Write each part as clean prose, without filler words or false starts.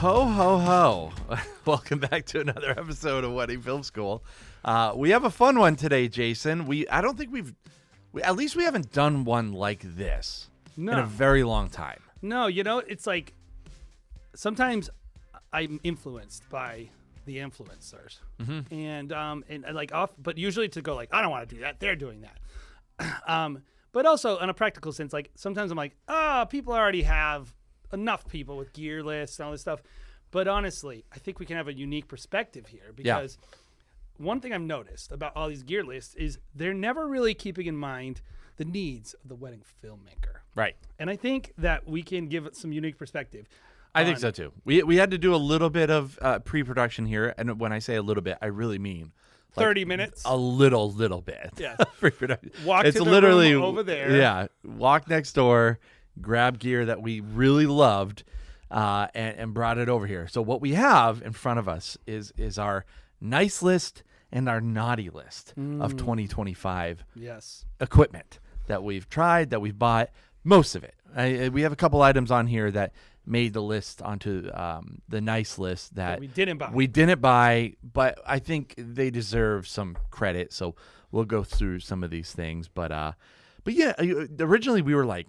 Ho, ho, ho. Welcome back to another episode of Wedding Film School. We have a fun one today, Jason. I don't think at least we haven't done one like this in a very long time. No, it's like sometimes I'm influenced by the influencers. Mm-hmm. And like off, but usually to go like, I don't want to do that. They're doing that. But also in a practical sense, like sometimes I'm like, people already have enough people with gear lists and all this stuff. But honestly, I think we can have a unique perspective here because one thing I've noticed about all these gear lists is they're never really keeping in mind the needs of the wedding filmmaker. Right. And I think that we can give it some unique perspective. I think so too. We had to do a little bit of pre-production here. And when I say a little bit, I really mean 30 minutes. A little bit. Yeah. Walk to the literally room over there. Yeah. Walk next door, grab gear that we really loved, and brought it over here. So what we have in front of us is our nice list and our naughty list of 2025 equipment that we've tried, that we've bought, most of it. We have a couple items on here that made the list onto the nice list that we didn't buy. We didn't buy, but I think they deserve some credit. So we'll go through some of these things. But yeah, originally we were like,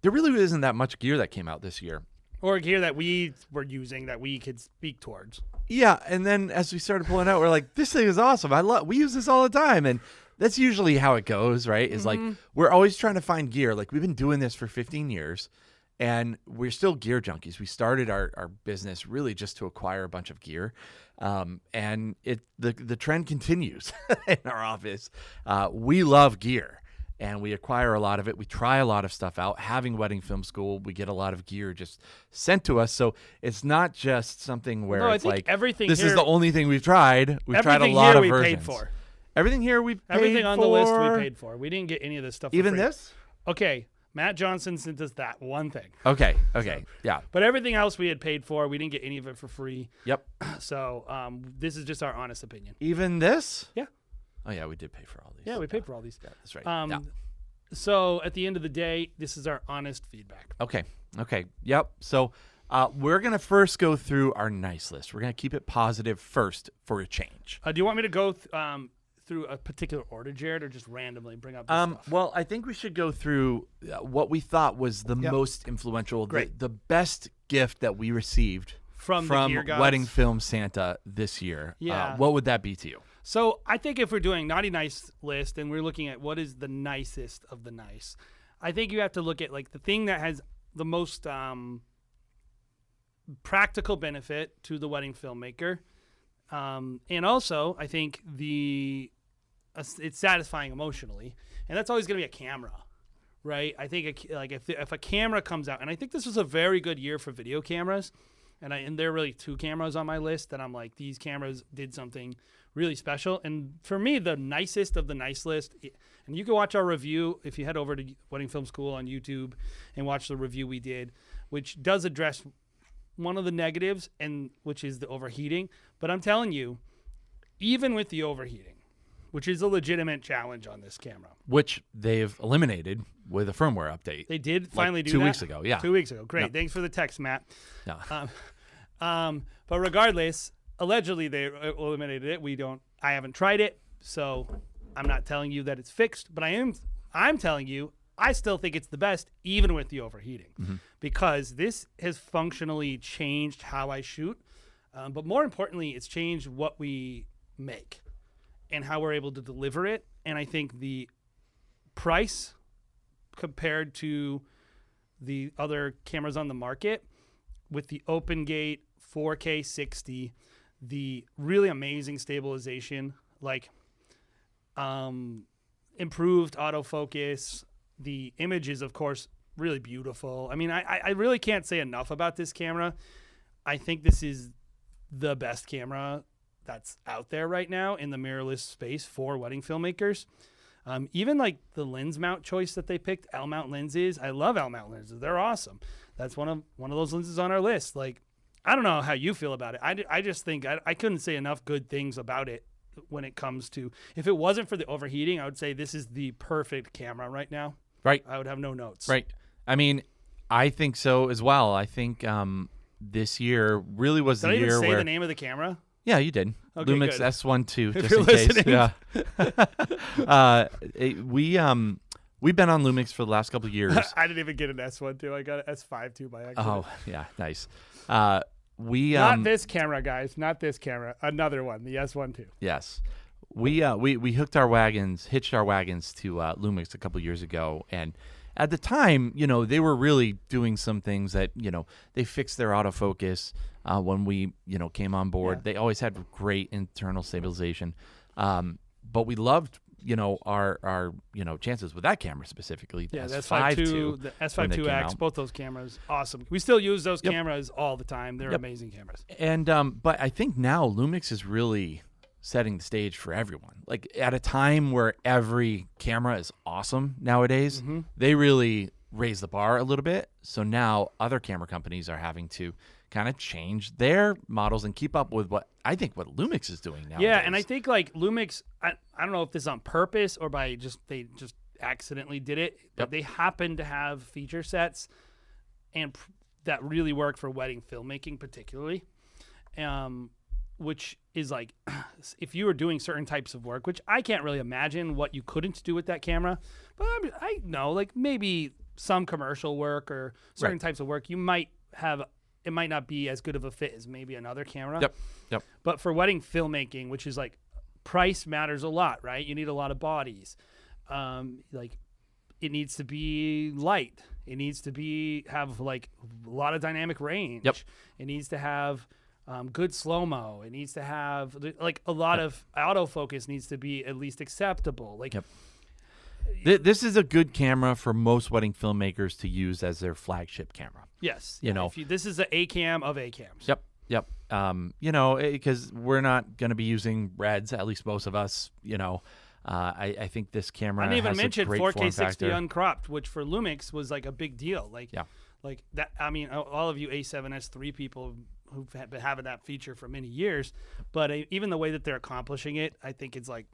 there really isn't that much gear that came out this year. Or gear that we were using that we could speak towards. Yeah, and then as we started pulling out, we're like, this thing is awesome. We use this all the time. And that's usually how it goes, right? Is like, we're always trying to find gear. Like, we've been doing this for 15 years. And we're still gear junkies. We started our business really just to acquire a bunch of gear. And the trend continues in our office. We love gear, and we acquire a lot of it. We try a lot of stuff out. Having Wedding Film School, we get a lot of gear just sent to us. So it's not just something where it's like, this is the only thing we've tried. We've tried a lot of versions. Paid for. Everything here we paid for. Everything on the list we paid for. We didn't get any of this stuff for Even free. this? Okay. Matt Johnson sent us that one thing. Okay, yeah. But everything else we had paid for. We didn't get any of it for free. Yep. So this is just our honest opinion. Even this? Yeah. Oh, yeah, we did pay for all these. Yeah, we paid for all these. Yeah, that's right. So at the end of the day, this is our honest feedback. Okay. Yep. So we're going to first go through our nice list. We're going to keep it positive first for a change. Do you want me to go through a particular order, Jared, or just randomly bring up this stuff? Well, I think we should go through what we thought was the most influential, the best gift that we received from the gear gods. Wedding Film Santa this year. Yeah. What would that be to you? So I think if we're doing naughty nice list and we're looking at what is the nicest of the nice, I think you have to look at like the thing that has the most practical benefit to the wedding filmmaker. And also, I think it's satisfying emotionally, and that's always going to be a camera, right? I think if a camera comes out, and I think this was a very good year for video cameras, and there are really two cameras on my list that I'm like, these cameras did something really special. And for me, the nicest of the nice list, and you can watch our review if you head over to Wedding Film School on YouTube and watch the review we did, which does address one of the negatives, and which is the overheating. But I'm telling you, even with the overheating, which is a legitimate challenge on this camera, which they've eliminated with a firmware update. They did finally do 2 that. weeks ago. Yeah, 2 weeks ago. Great. Yep. Thanks for the text, Matt. No. But regardless, allegedly they eliminated it. I haven't tried it, so I'm not telling you that it's fixed. But I'm telling you, I still think it's the best, even with the overheating, because this has functionally changed how I shoot. But more importantly, it's changed what we make and how we're able to deliver it. And I think the price compared to the other cameras on the market, with the open gate 4K 60, the really amazing stabilization, like improved autofocus, the image is, of course, really beautiful. I mean, I really can't say enough about this camera. I think this is the best camera that's out there right now in the mirrorless space for wedding filmmakers. Even like the lens mount choice that they picked, L mount lenses. I love L mount lenses. They're awesome. That's one of those lenses on our list. Like, I don't know how you feel about it. I just think I couldn't say enough good things about it when it comes to, if it wasn't for the overheating, I would say this is the perfect camera right now. Right. I would have no notes. Right. I mean, I think so as well. I think this year really was Did the I even year say where the name of the camera? yeah, you did. Okay, Lumix good. S12 If just you're in case. listening. Yeah. We've been on Lumix for the last couple of years. I didn't even get an S1 I got an S5 by accident. Oh, yeah, nice. We Not this camera, guys. Not this camera. Another one, the S1 Yes. We hitched our wagons to Lumix a couple years ago, and at the time, they were really doing some things that, they fixed their autofocus when we, came on board. Yeah. They always had great internal stabilization. But we loved, our chances with that camera specifically. Yeah, the S5 S5 II, the when they came S5 II X, out. both those cameras, awesome. We still use those Yep. cameras all the time. They're Yep. amazing cameras. And but I think now Lumix is really setting the stage for everyone. Like at a time where every camera is awesome nowadays, Mm-hmm. they really raise the bar a little bit. So now other camera companies are having to kind of change their models and keep up with what Lumix is doing now. Yeah, and I think like Lumix, I don't know if this is on purpose or by they just accidentally did it, but Yep. they happen to have feature sets and that really work for wedding filmmaking particularly. Which is like, if you were doing certain types of work, which I can't really imagine what you couldn't do with that camera, but I know like maybe some commercial work or certain Right. types of work, you might have, it might not be as good of a fit as maybe another camera. Yep. But for wedding filmmaking, which is like price matters a lot, right? You need a lot of bodies. Like it needs to be light. It needs to have like a lot of dynamic range. Yep. It needs to have good slow-mo. It needs to have like a lot of autofocus needs to be at least acceptable. Like Yep. This is a good camera for most wedding filmmakers to use as their flagship camera. yes, You know. this is the A cam of A cams. Yep. Because we're not going to be using reds, at least most of us. I think this camera I didn't even has mention a great 4K form 60 factor. uncropped, which for Lumix was like a big deal. Like, Yeah. like that. I mean, all of you A7S3 people who've been having that feature for many years, but even the way that they're accomplishing it, I think it's like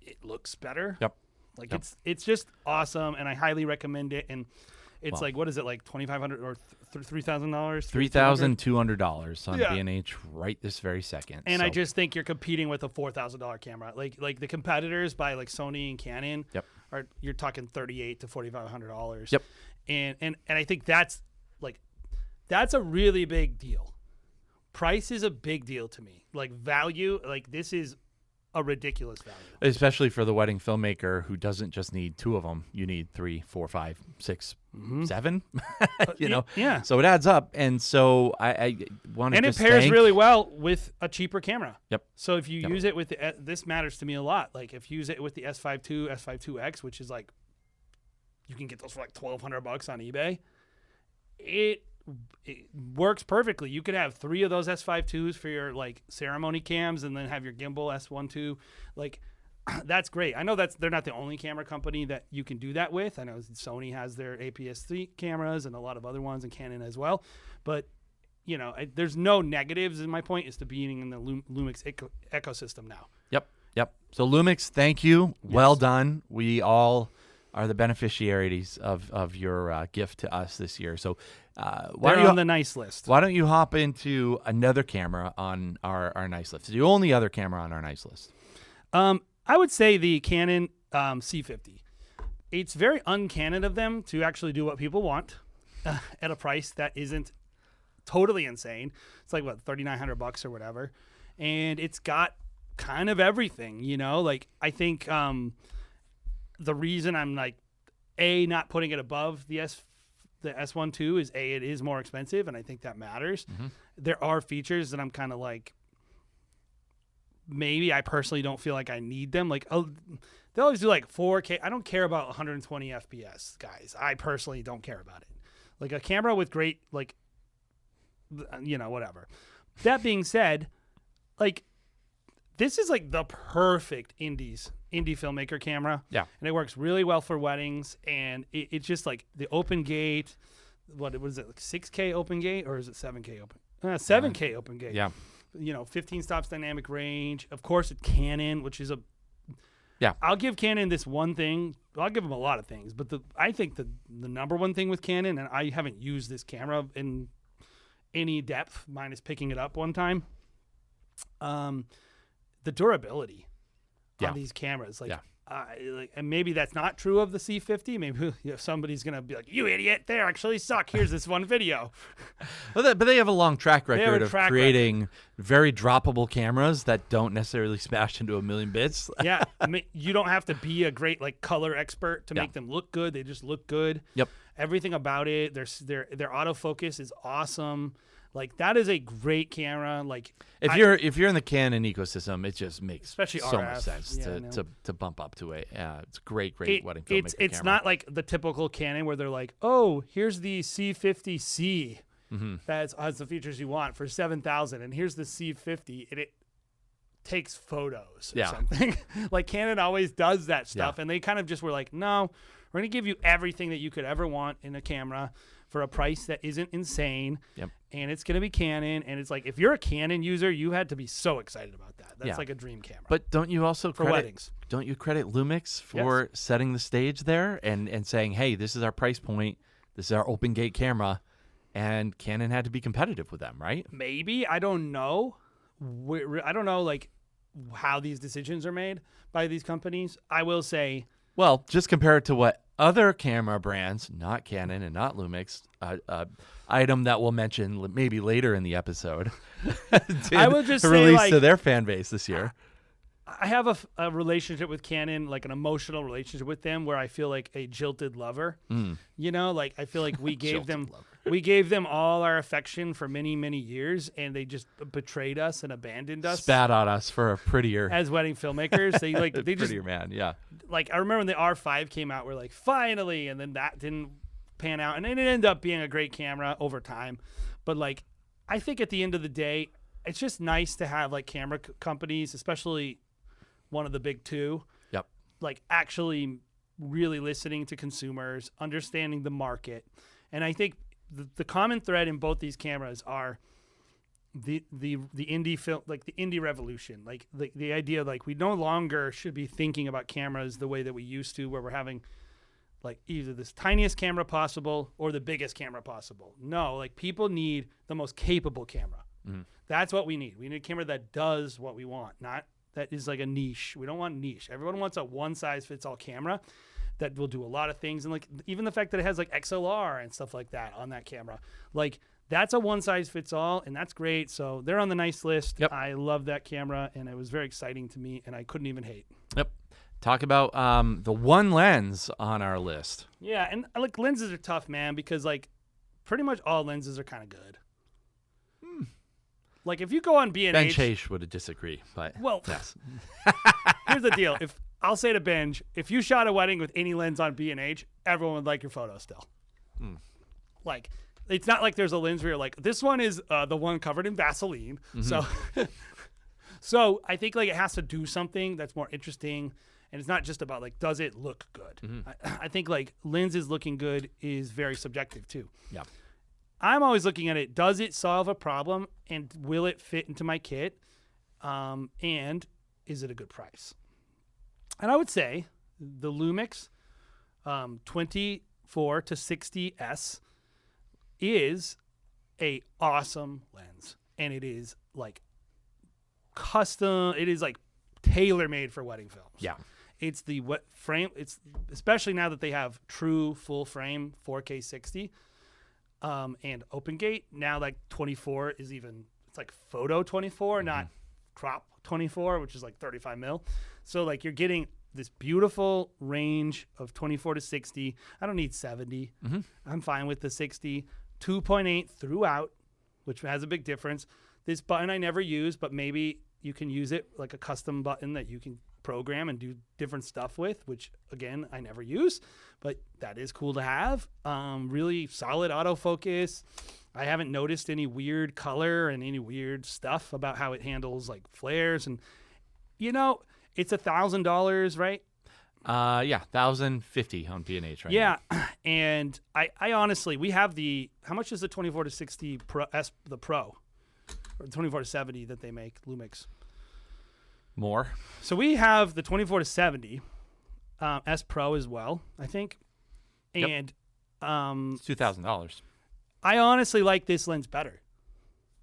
it looks better. Yep. Like Yep. it's just awesome, and I highly recommend it. And it's Well- like, what is it, like $2,500 or $3,000? $3,200 on Yeah. B&H right this very second. And So, I just think you're competing with a $4,000 camera. Like the competitors by like Sony and Canon Yep. are, you're talking $3,800 to $4,500. Yep. And I think that's a really big deal. Price is a big deal to me. Like value, like this is a ridiculous value. especially for the wedding filmmaker who doesn't just need two of them, you need 3, 4, 5, 6, 7. Yeah. So it adds up, and so I want to. And it just pairs thank- really well with a cheaper camera. Yep. So if you Yep. use it with this matters to me a lot. Like if you use it with the S5 II, S5 IIX, which is like you can get those for like $1,200 on eBay. It works perfectly. You could have 3 of those S5 IIs for your like ceremony cams, and then have your gimbal S1 II. Like that's great. I know they're not the only camera company that you can do that with. I know Sony has their APS-C cameras and a lot of other ones, and Canon as well. But there's no negatives. And my point is to being in the Lumix ecosystem now. Yep. So Lumix, thank you. Well done. We all are the beneficiaries of your gift to us this year. So They're on the nice list. why don't you hop into another camera on our nice list? It's the only other camera on our nice list. I would say the Canon C50. It's very un-Canon of them to actually do what people want at a price that isn't totally insane. It's like what, $3,900 or whatever, and it's got kind of everything. Like I think the reason I'm like not putting it above the S1 II is it is more expensive, and I think that matters. Mm-hmm. There are features that I'm kind of like, maybe I personally don't feel like I need them. Like they always do like 4K. I don't care about 120 FPS, guys. I personally don't care about it. Like a camera with great, like, whatever. That being said, like this is like the perfect indie filmmaker camera. Yeah. And it works really well for weddings, and it's just like the open gate. What was it, like 6K open gate, or is it 7K open? 7K open gate. Yeah. 15 stops dynamic range. Of course, it's Canon, which is Yeah. I'll give Canon this one thing. I'll give them a lot of things, but I think the number one thing with Canon, and I haven't used this camera in any depth, minus picking it up one time. The durability on these cameras, like, and maybe that's not true of the C50. Maybe somebody's gonna be like, "You idiot! They actually suck. Here's this one video." But they have a long track record of creating very droppable cameras that don't necessarily smash into a million bits. Yeah, you don't have to be a great like color expert to make them look good. They just look good. Yep. Everything about it, their autofocus is awesome. Like, that is a great camera. Like, if you're in the Canon ecosystem, it just makes especially so RF, much sense to bump up to it. Yeah, it's a great wedding filmmaker It's camera. not like the typical Canon where they're like, oh, here's the C50C that has the features you want for $7,000, and here's the C50, and it takes photos or something. Like, Canon always does that stuff, and they kind of just were like, no, we're going to give you everything that you could ever want in a camera for a price that isn't insane. Yep. And it's going to be Canon. And it's like, if you're a Canon user, you had to be so excited about that. That's like a dream camera. But don't you also for weddings? Don't you credit Lumix for setting the stage there and saying, hey, this is our price point. This is our open gate camera. And Canon had to be competitive with them, right? Maybe. I don't know. I don't know, like, how these decisions are made by these companies. I will say, well, just compare it to what other camera brands, not Canon and not Lumix, item that we'll mention maybe later in the episode, I will just say, release like, to their fan base this year. I have a relationship with Canon, like an emotional relationship with them, where I feel like a jilted lover. You know, like, I feel like we gave them all our affection for many, many years, and they just betrayed us and abandoned us. Spat on us for a prettier as wedding filmmakers. They like they just prettier man, yeah. Like, I remember when the R5 came out, we're like, finally, and then that didn't pan out, and it ended up being a great camera over time. But, like, I think at the end of the day, it's just nice to have, like, camera companies, especially one of the big two, like, actually really listening to consumers, understanding the market. And I think the common thread in both these cameras are the indie film, like the indie revolution, like the idea, like, we no longer should be thinking about cameras the way that we used to, where we're having, like, either this tiniest camera possible or the biggest camera possible. No, like, people need the most capable camera. That's what we need. We need a camera that does what we want, not that is like a niche. We don't want niche. Everyone wants a one-size-fits-all camera that will do a lot of things. And, like, even the fact that it has, like, XLR and stuff like that on that camera, like, that's a one-size-fits-all, and that's great. So they're on the nice list. Yep. I love that camera, and it was very exciting to me, and I couldn't even hate. Yep. Talk about the one lens on our list. Yeah, and, like, lenses are tough, man, because, like, pretty much all lenses are kind of good. Like, if you go on B&H... Ben Chase would disagree, but... Well, yes. Here's the deal. I'll say to Benj, if you shot a wedding with any lens on B&H, everyone would like your photo still. Like, it's not like there's a lens where you're like, this one is the one covered in Vaseline. So I think, like, it has to do something that's more interesting, and it's not just about, like, does it look good? I think, like, lenses looking good is very subjective too. Yeah. I'm always looking at it, does it solve a problem, and will it fit into my kit, and is it a good price? And I would say the Lumix 24 to 60S is a awesome lens, and it is, like, custom. It is, like, tailor-made for wedding films. Yeah. It's the frame. It's especially now that they have true full frame 4K 60. And open gate, now, like, 24 is even, it's like photo 24, not crop 24, which is like 35 mil. So, like, you're getting this beautiful range of 24 to 60. I don't need 70. I'm fine with the 60. 2.8 throughout, which has a big difference. This button I never use, but maybe you can use it like a custom button that you can program and do different stuff with, which, again, I never use, but that is cool to have. Really solid autofocus. I haven't noticed any weird color and any weird stuff about how it handles, like, flares. And, you know, it's $1,000, right? Yeah, $1,050 on B&H right now. Yeah, and I honestly, we have how much is the 24 to 60 Pro, the Pro, or the 24 to 70 that they make, Lumix? More. So we have the 24 to 70 S Pro as well, I think. And it's $2,000. I honestly like this lens better.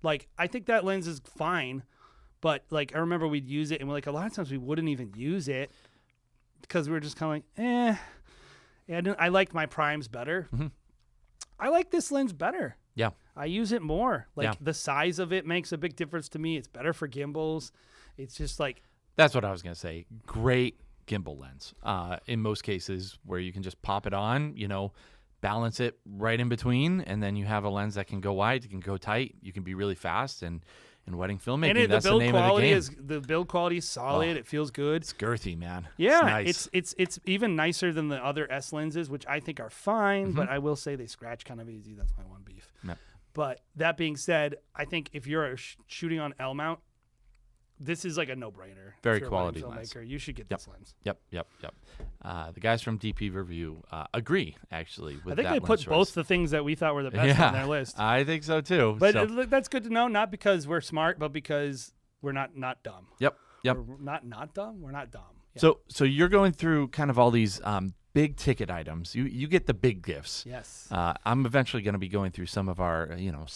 Like, I think that lens is fine, but like, I remember we'd use it, and like a lot of times we wouldn't even use it because we were just kind of like, eh. And I liked my primes better. Mm-hmm. I like this lens better. Yeah. I use it more. Like, Yeah. the size of it makes a big difference to me. It's better for gimbals. It's just like, That's what I was going to say. Great gimbal lens. In most cases where you can just pop it on, balance it right in between, and then you have a lens that can go wide, you can go tight, you can be really fast, and in wedding filmmaking, that's the name of the game. The build quality is solid. It feels good. It's girthy, man. Yeah, it's nice. it's even nicer than the other S lenses, which I think are fine, Mm-hmm. but I will say they scratch kind of easy. That's my one beef. Yep. But that being said, I think if you're shooting on L mount, this is like a no-brainer. Very If you're a quality wedding lens. filmmaker, you should get this lens. Yep. The guys from DP Review agree, actually, with I think that they lens put both choice. the things that we thought were the best on their list. I think so too. But So- that's good to know, not because we're smart, but because we're not dumb. Yep. We're not dumb. We're not dumb. Yeah. So you're going through kind of all these big ticket items. You get the big gifts. Yes. I'm eventually going to be going through some of our,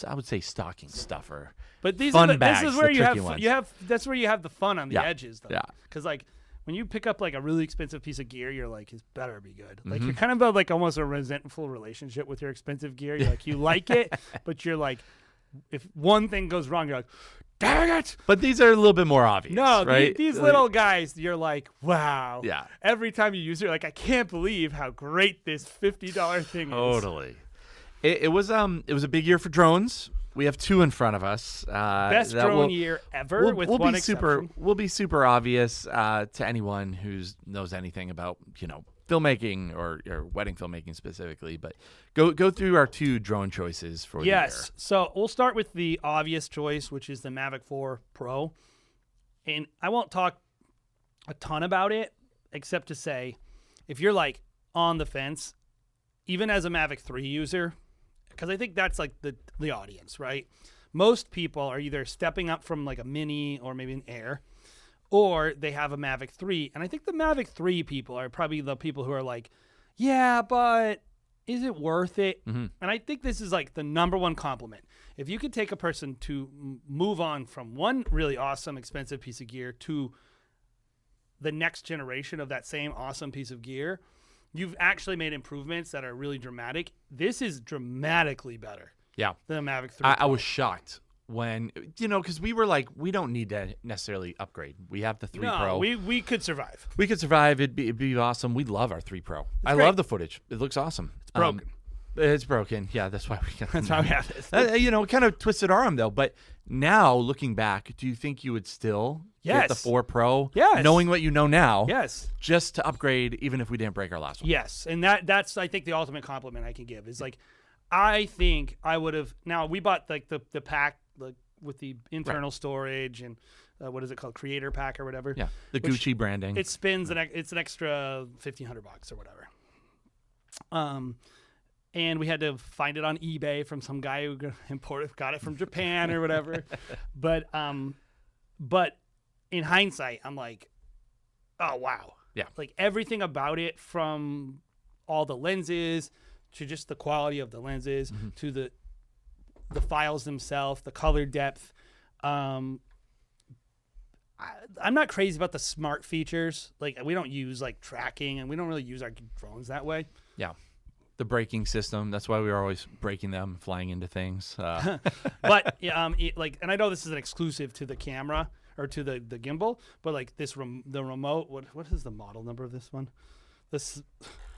I would say stocking stuffer. But these fun are bags, this is where the you tricky have ones. that's where you have the fun on the Yeah. edges, though. Yeah. Because like when you pick up like a really expensive piece of gear, you're like, it better be good. Like Mm-hmm. you're kind of about like almost a resentful relationship with your expensive gear. You're like, you like it, but you're like, if one thing goes wrong, you're like, dang it. But these are a little bit more obvious. No, right? these Like- little guys, you're like, wow. Yeah. Every time you use it, you're like, I can't believe how great this $50 thing is. Totally. It was a big year for drones. We have two in front of us. Best that drone will- year ever, with we'll one be exception. We'll be super obvious to anyone who knows anything about filmmaking or wedding filmmaking specifically. But go through our two drone choices for the year. Yes. So we'll start with the obvious choice, which is the Mavic 4 Pro. And I won't talk a ton about it, except to say, if you're like on the fence, even as a Mavic 3 user, because I think that's like the audience, right? Most people are either stepping up from like a Mini or maybe an Air, or they have a Mavic 3. And I think the Mavic 3 people are probably the people who are like, yeah, but is it worth it? Mm-hmm. And I think this is like the number one compliment. If you could take a person to move on from one really awesome, expensive piece of gear to the next generation of that same awesome piece of gear, you've actually made improvements that are really dramatic. This is dramatically better Yeah. than the Mavic 3. I was shocked when, because we were like, we don't need to necessarily upgrade. We have the 3 Pro. we could survive. We could survive. It'd be awesome. We love our 3 Pro. I great. love the footage. It looks awesome. It's broken. It's broken. Yeah, that's why we got That's how we have it. kind of twisted arm though. But now looking back, do you think you would still get the Yes. 4 Pro? Yes. Knowing what you know now. Yes. Just to upgrade, even if we didn't break our last one. Yes, and that's I think the ultimate compliment I can give is like, I think I would have. Now we bought like the pack like with the internal storage and what is it called, Creator Pack or whatever. Yeah. The Which Gucci branding. It spins it's an extra $1,500 or whatever. And we had to find it on eBay from some guy who got it from Japan or whatever. But in hindsight, I'm like, oh wow. Yeah. Like everything about it, from all the lenses to just the quality of the lenses to the files themselves, the color depth. I'm not crazy about the smart features. Like we don't use like tracking, and we don't really use our drones that way. Yeah. The braking system. That's why we were always breaking them, flying into things. But like, and I know this is an exclusive to the camera or to the gimbal, but like the remote. What is the model number of this one? This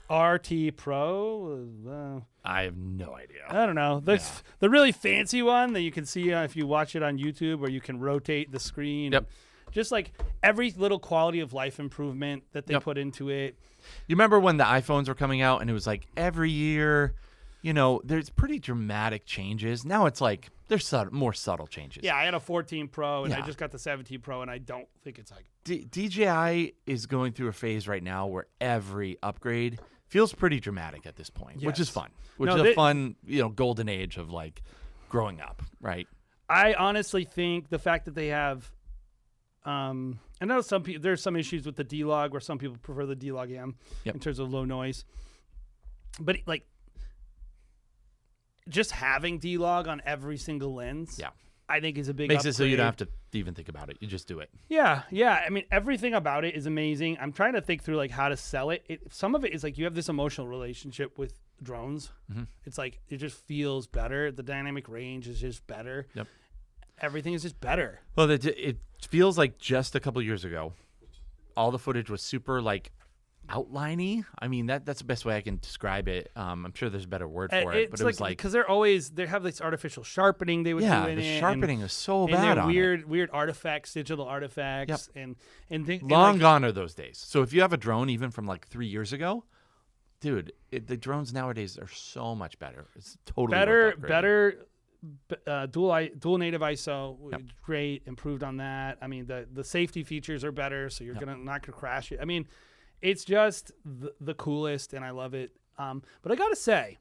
RT Pro. I have no idea. I don't know. The really fancy one that you can see if you watch it on YouTube, where you can rotate the screen. Yep. Just like every little quality of life improvement that they put into it. You remember when the iPhones were coming out and it was like every year, there's pretty dramatic changes. Now it's like there's more subtle changes. Yeah, I had a 14 Pro and I Yeah. just got the 17 Pro, and I don't think it's like DJI is going through a phase right now where every upgrade feels pretty dramatic at this point, which is Yes. fun. Which No, is a fun, golden age of like growing up, right? I honestly think the fact that they have, I know some people, there's some issues with the D-Log where some people prefer the D-Log M in terms of low noise, but like just having D-Log on every single lens, I think is a big Makes upgrade. it so you don't have to even think about it. You just do it. Yeah. I mean, everything about it is amazing. I'm trying to think through like how to sell it. Some of it is like you have this emotional relationship with drones. Mm-hmm. It's like it just feels better. The dynamic range is just better. Yep. Everything is just better. Well, it feels like just a couple years ago, all the footage was super like outliney. I mean, that's the best way I can describe it. I'm sure there's a better word for it, but it was like because they have this artificial sharpening they would do in the it, sharpening is so and bad they're on it. weird artifacts, digital artifacts, and Long like, gone are those days. So if you have a drone even from like 3 years ago, dude, the drones nowadays are so much better. It's totally worth upgrading. better. Dual native ISO, great, improved on that. I mean, the safety features are better, so you're not gonna crash it. I mean, it's just the coolest, and I love it. But I gotta say,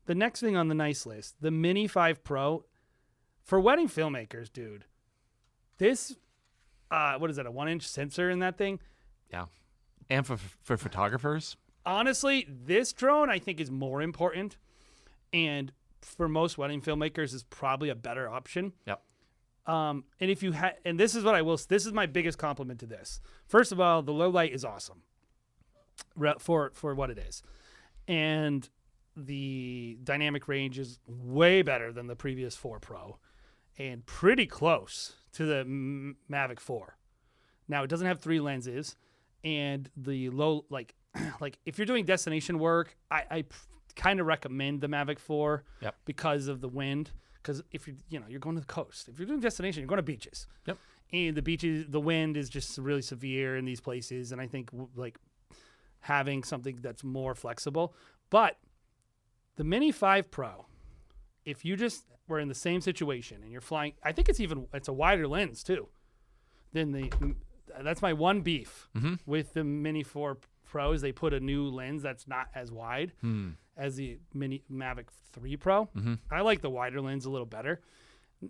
the next thing on the nice list, the Mini 5 Pro, for wedding filmmakers, dude. This, what is that? A 1-inch sensor in that thing? Yeah, and for photographers. Honestly, this drone I think is more important, and for most wedding filmmakers is probably a better option. Yep. And if you and this is what I will. This is my biggest compliment to this. First of all, the low light is awesome. For what it is, and the dynamic range is way better than the previous 4 Pro, and pretty close to the Mavic 4. Now it doesn't have 3 lenses, and the low like if you're doing destination work, I kind of recommend the Mavic 4 because of the wind. Because if you're going to the coast, if you're doing destination, you're going to beaches. Yep. And the wind is just really severe in these places, and I think like having something that's more flexible. But the Mini 5 Pro, if you just were in the same situation and you're flying, I think it's a wider lens too. That's my one beef with the Mini 4 Pro is they put a new lens that's not as wide as the Mini Mavic 3 Pro. I like the wider lens a little better.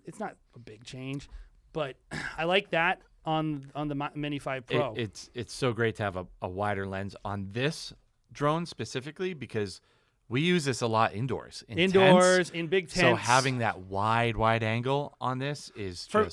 It's not a big change, but I like that on the Mini 5 Pro. It's so great to have a wider lens on this drone specifically because we use this a lot indoors. In big tents. So having that wide angle on this is for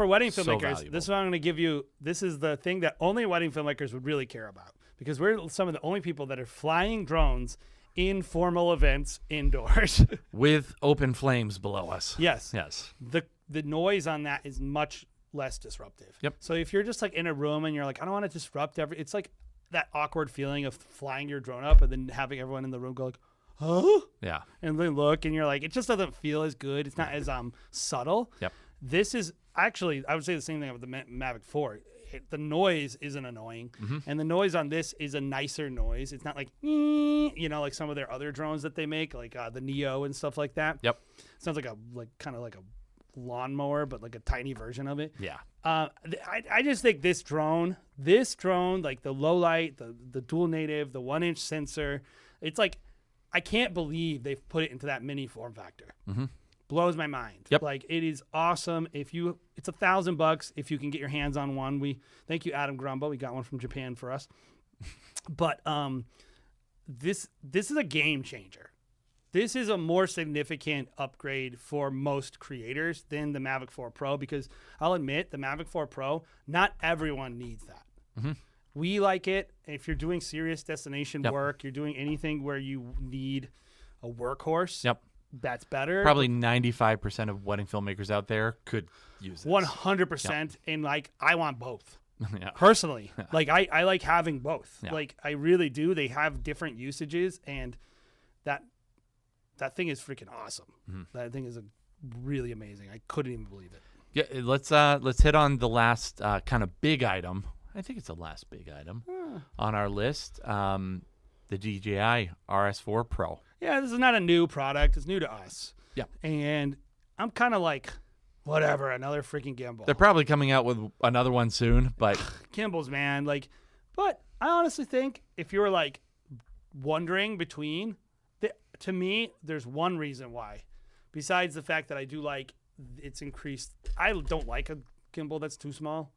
wedding filmmakers, valuable. this is what I'm going to give you. This is the thing that only wedding filmmakers would really care about because we're some of the only people that are flying drones in formal events indoors with open flames below us. Yes. The noise on that is much less disruptive. Yep. So if you're just like in a room and you're like, I don't want to disrupt it's like that awkward feeling of flying your drone up and then having everyone in the room go like, huh? Yeah. And they look and you're like, it just doesn't feel as good. It's not as subtle. Yep. This is actually, I would say the same thing with the Mavic 4. The noise isn't annoying, and the noise on this is a nicer noise. It's not like, like some of their other drones that they make, like the Neo and stuff like that. Yep. Sounds like kind of like a lawnmower, but like a tiny version of it. Yeah. I just think this drone, like the low light, the dual native, the 1-inch sensor, it's like, I can't believe they've put it into that mini form factor. Blows my mind. Yep. Like it is awesome. It's $1,000 if you can get your hands on one. Thank you, Adam Grumbo. We got one from Japan for us. But this is a game changer. This is a more significant upgrade for most creators than the Mavic 4 Pro because I'll admit the Mavic 4 Pro, not everyone needs that. We like it. If you're doing serious destination work, you're doing anything where you need a workhorse. Yep. That's better. Probably 95% of wedding filmmakers out there could use this. 100%. Yep. And like, I want both. Personally. Like, I like having both. Yeah. Like, I really do. They have different usages, and that thing is freaking awesome. That thing is really amazing. I couldn't even believe it. Yeah, let's hit on the last kind of big item. I think it's the last big item on our list. The DJI RS4 Pro. Yeah, this is not a new product. It's new to us. Yeah. And I'm kind of like, whatever, another freaking gimbal. They're probably coming out with another one soon, but gimbals, man. Like, but I honestly think if you were like wondering between, to me, there's one reason why. Besides the fact that I do like it's increased. I don't like a gimbal that's too small.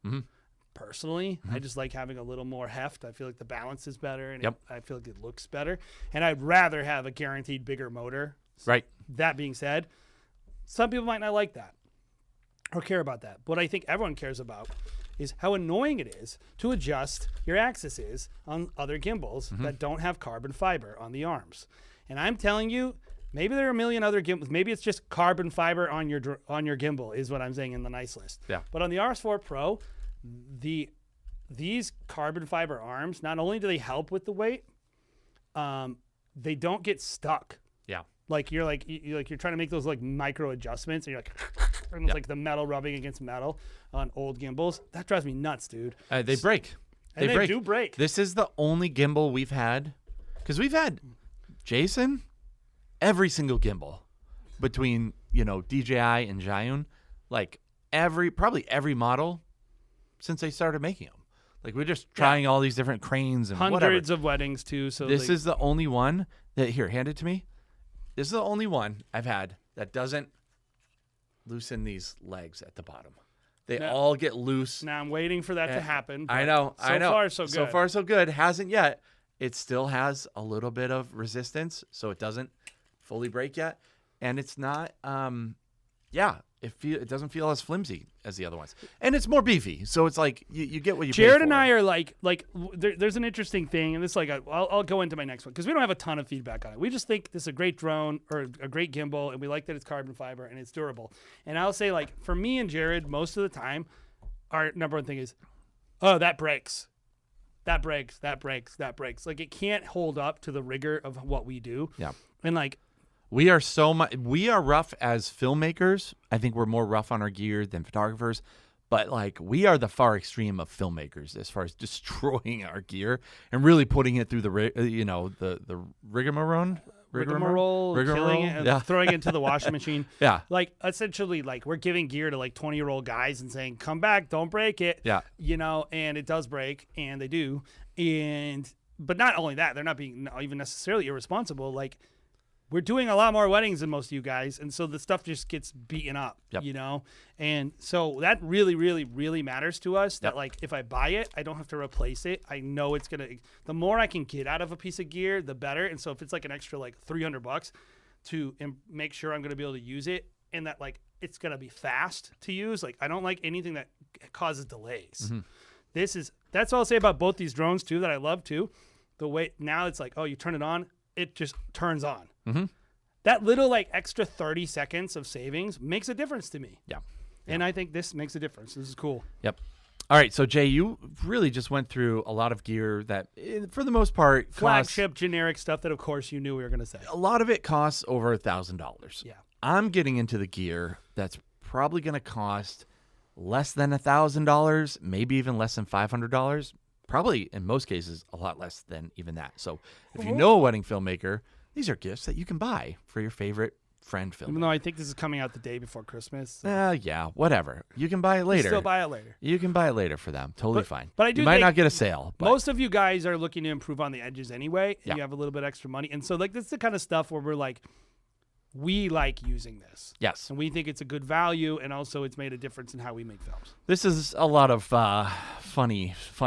Personally, I just like having a little more heft. I feel like the balance is better, and I feel like it looks better. And I'd rather have a guaranteed bigger motor. Right. That being said, some people might not like that. or care about that. What I think everyone cares about is how annoying it is to adjust your axes on other gimbals that don't have carbon fiber on the arms. And I'm telling you, maybe there are a million other gimbals. Maybe it's just carbon fiber on your gimbal is what I'm saying in the nice list. Yeah. But on the RS4 Pro, these carbon fiber arms, not only do they help with the weight, they don't get stuck. Yeah. Like you're trying to make those like micro adjustments, and you're like, and it's like the metal rubbing against metal on old gimbals. That drives me nuts, dude. They break. And they do break. This is the only gimbal we've had, because we've had Jason, every single gimbal between DJI and Zhiyun, like probably every model since they started making them. Like we're just trying all these different cranes and hundreds of weddings too. So this is the only one that hand it to me. This is the only one I've had that doesn't loosen these legs at the bottom. They all get loose. Now I'm waiting for that to happen. I know. So far, so good. So far, so good. Hasn't yet. It still has a little bit of resistance, so it doesn't fully break yet. And it's not, it doesn't feel as flimsy as the other ones. And it's more beefy, so it's like you get what you pay Jared for. and I are like there's an interesting thing, and this I'll go into my next one because we don't have a ton of feedback on it. We just think this is a great drone or a great gimbal, and we like that it's carbon fiber and it's durable. And I'll say, like, for me and Jared, most of the time, our number one thing is, oh, that breaks. That breaks. Like, it can't hold up to the rigor of what we do. Yeah. And like, we are rough as filmmakers. I think we're more rough on our gear than photographers, but like we are the far extreme of filmmakers as far as destroying our gear and really putting it through the rigmarole, killing it, and throwing it into the washing machine. Yeah. Like, essentially, like, we're giving gear to like 20-year-old guys and saying, come back, don't break it. Yeah. And it does break, and they do. But not only that, they're not being even necessarily irresponsible. Like, we're doing a lot more weddings than most of you guys, and so the stuff just gets beaten up, And so that really, really, really matters to us, that, like, if I buy it, I don't have to replace it. I know it's going to – the more I can get out of a piece of gear, the better. And so if it's, like, an extra, like, $300 to make sure I'm going to be able to use it and that, like, it's going to be fast to use, like, I don't like anything that causes delays. Mm-hmm. That's all I'll say about both these drones, too, that I love, too. The way – now it's like, oh, you turn it on, it just turns on. Mm-hmm. That little like extra 30 seconds of savings makes a difference to me. Yeah. And I think this makes a difference. This is cool. Yep. All right. So, Jay, you really just went through a lot of gear that, for the most part, flagship, generic stuff that, of course, you knew we were going to say. A lot of it costs over $1,000. Yeah. I'm getting into the gear that's probably going to cost less than $1,000, maybe even less than $500. Probably, in most cases, a lot less than even that. So, if you know a wedding filmmaker, these are gifts that you can buy for your favorite friend filmmaker. Even though I think this is coming out the day before Christmas. So. Yeah, whatever. You can buy it later. Still buy it later. You can buy it later for them. Totally fine. But I do you might not get a sale. But. Most of you guys are looking to improve on the edges anyway, and you have a little bit extra money. And so, like, this is the kind of stuff where we're like, we like using this. Yes. And we think it's a good value, and also it's made a difference in how we make films. This is a lot of fun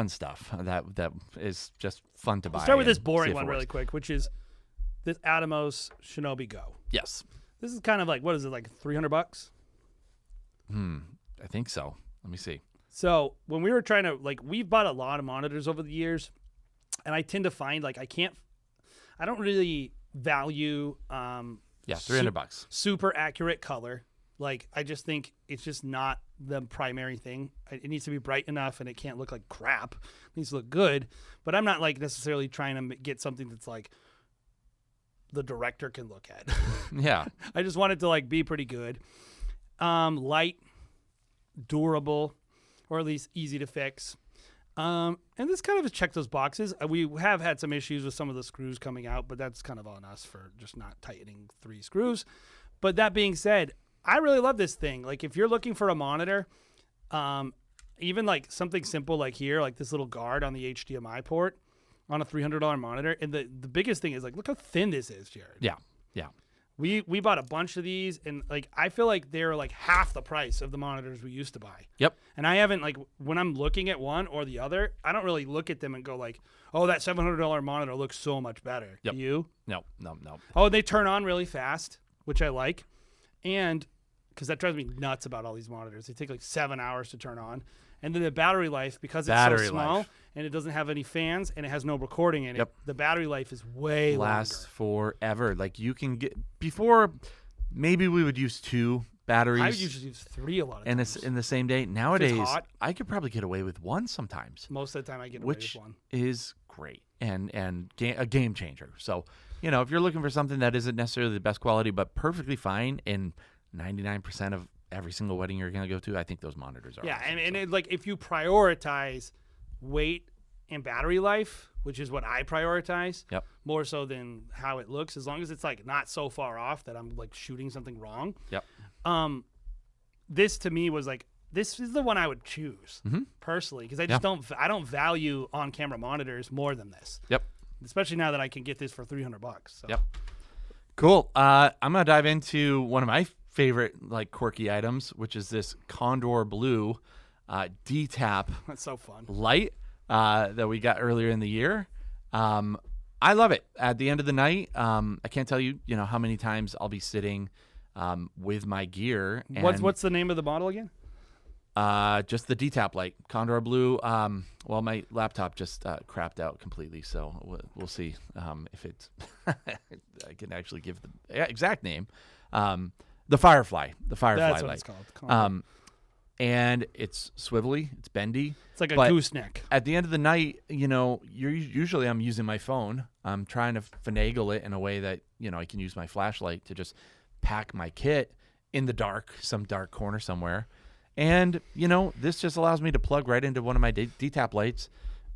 stuff that is just fun to buy. We'll start with this boring one really quick, which is this Atomos Shinobi Go. Yes. This is kind of like, what is it, like $300? I think so. Let me see. So when we were trying to, like, we've bought a lot of monitors over the years, and I tend to find, like, I don't really value $300. Super accurate color. Like, I just think it's just not the primary thing. It needs to be bright enough, and it can't look like crap. It needs to look good. But I'm not, like, necessarily trying to get something that's, like, the director can look at. Yeah. I just want it to, like, be pretty good. Light, durable, or at least easy to fix. And this kind of check those boxes. We have had some issues with some of the screws coming out, but that's kind of on us for just not tightening 3 screws. But that being said, I really love this thing. Like, if you're looking for a monitor, even like something simple like here, like this little guard on the HDMI port on a $300 monitor. And the biggest thing is, like, look how thin this is, Jared. Yeah. Yeah. We bought a bunch of these, and, like, I feel like they're, like, half the price of the monitors we used to buy. Yep. And I haven't, like, when I'm looking at one or the other, I don't really look at them and go, like, oh, that $700 monitor looks so much better. Yep. Do you? No. Oh, they turn on really fast, which I like. And because that drives me nuts about all these monitors. They take like 7 hours to turn on. And then the battery life, because it's so small and it doesn't have any fans and it has no recording in it, the battery life is way lasts longer. forever. Like you can get before, maybe we would use 2 batteries. I usually use 3 a lot of times. And it's in the same day. Nowadays, hot, I could probably get away with 1 sometimes. Most of the time, I get away with 1. Which is great and a game changer. So, if you're looking for something that isn't necessarily the best quality, but perfectly fine in 99% of every single wedding you're going to go to, I think those monitors are awesome. And it, like if you prioritize weight and battery life, which is what I prioritize, more so than how it looks, as long as it's like not so far off that I'm like shooting something wrong. This to me was like, this is the one I would choose personally, because I just don't value on-camera monitors more than this. Especially now that I can get this for $300. So. Cool. I'm gonna dive into one of my favorite like quirky items, which is this Condor Blue D-Tap. That's so fun. Light that we got earlier in the year. I love it. At the end of the night, I can't tell you, how many times I'll be sitting with my gear. And, what's the name of the model again? Just the D-Tap light, Condor Blue. Well, my laptop just crapped out completely, so we'll see if it's. I can actually give the exact name. The Firefly That's light. What it's called. And it's swivelly, it's bendy. It's like a gooseneck. At the end of the night, usually I'm using my phone. I'm trying to finagle it in a way that I can use my flashlight to just pack my kit in the dark, some dark corner somewhere. And, this just allows me to plug right into one of my D-Tap lights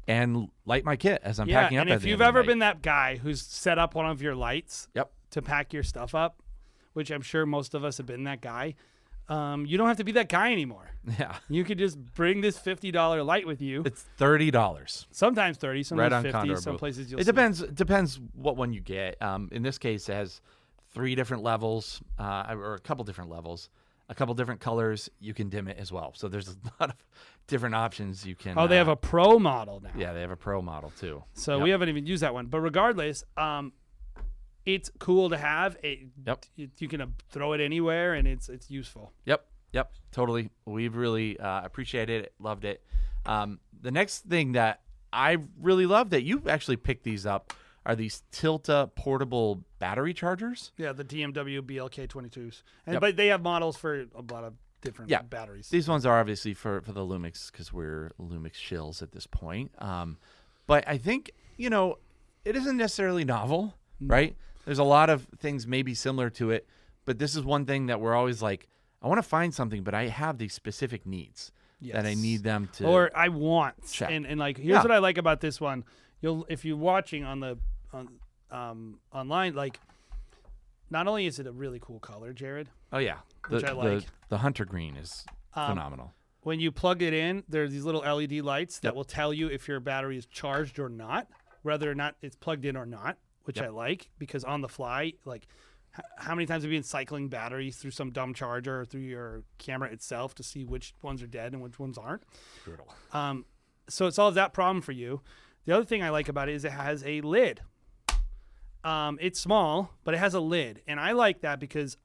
and light my kit as I'm packing up. And if you've ever been that guy who's set up one of your lights to pack your stuff up, which I'm sure most of us have been that guy, you don't have to be that guy anymore. Yeah. You could just bring this $50 light with you. It's $30. Sometimes 30, sometimes right on 50. Condor Some Blue. places you'll It see. depends what one you get. In this case, it has 3 different levels, or a couple different levels. A couple different colors. You can dim it as well. So there's a lot of different options you can. Oh, they have a pro model now. Yeah, they have a pro model too. So we haven't even used that one. But regardless, it's cool to have. You can throw it anywhere, and it's useful. Yep. Totally. We've really appreciated it, loved it. The next thing that I really love that you actually picked these up are these Tilta portable battery chargers. Yeah, the DMW BLK22s. But they have models for a lot of different batteries. These ones are obviously for the Lumix because we're Lumix shills at this point. But I think, it isn't necessarily novel, right? There's a lot of things maybe similar to it, but this is one thing that we're always like, I want to find something, but I have these specific needs that I need them to. Or I want. Check. And like, here's what I like about this one. If you're watching online, like, not only is it a really cool color, Jared. Oh yeah, which I like. The hunter green is phenomenal. When you plug it in, there's these little LED lights that will tell you if your battery is charged or not, whether or not it's plugged in or not, which I like, because on the fly, like, how many times have you been cycling batteries through some dumb charger or through your camera itself to see which ones are dead and which ones aren't? Brutal. So it solves that problem for you. The other thing I like about it is it has a lid. It's small, but it has a lid. And I like that because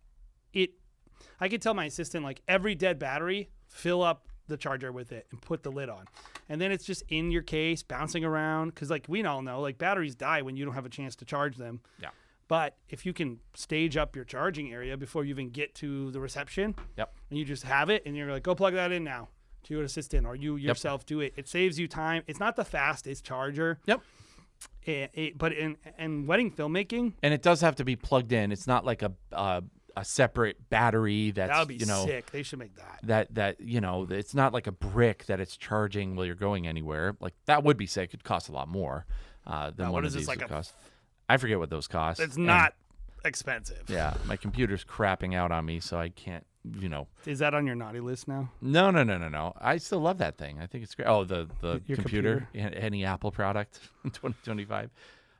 I could tell my assistant, like, every dead battery, fill up the charger with it and put the lid on. And then it's just in your case, bouncing around. Because, like, we all know, like, batteries die when you don't have a chance to charge them. Yeah. But if you can stage up your charging area before you even get to the reception, and you just have it, and you're like, go plug that in now to your assistant, or you yourself do it. It saves you time. It's not the fastest charger. But in wedding filmmaking, and it does have to be plugged in. It's not like a separate battery that's that would be sick. They should make that. That it's not like a brick that it's charging while you're going anywhere. Like that would be sick. It'd cost a lot more than one of these would cost. I forget what those cost. It's not expensive. Yeah, my computer's crapping out on me, so I can't. Is that on your naughty list now? No. I still love that thing. I think it's great. Oh, the computer, any Apple product in 2025.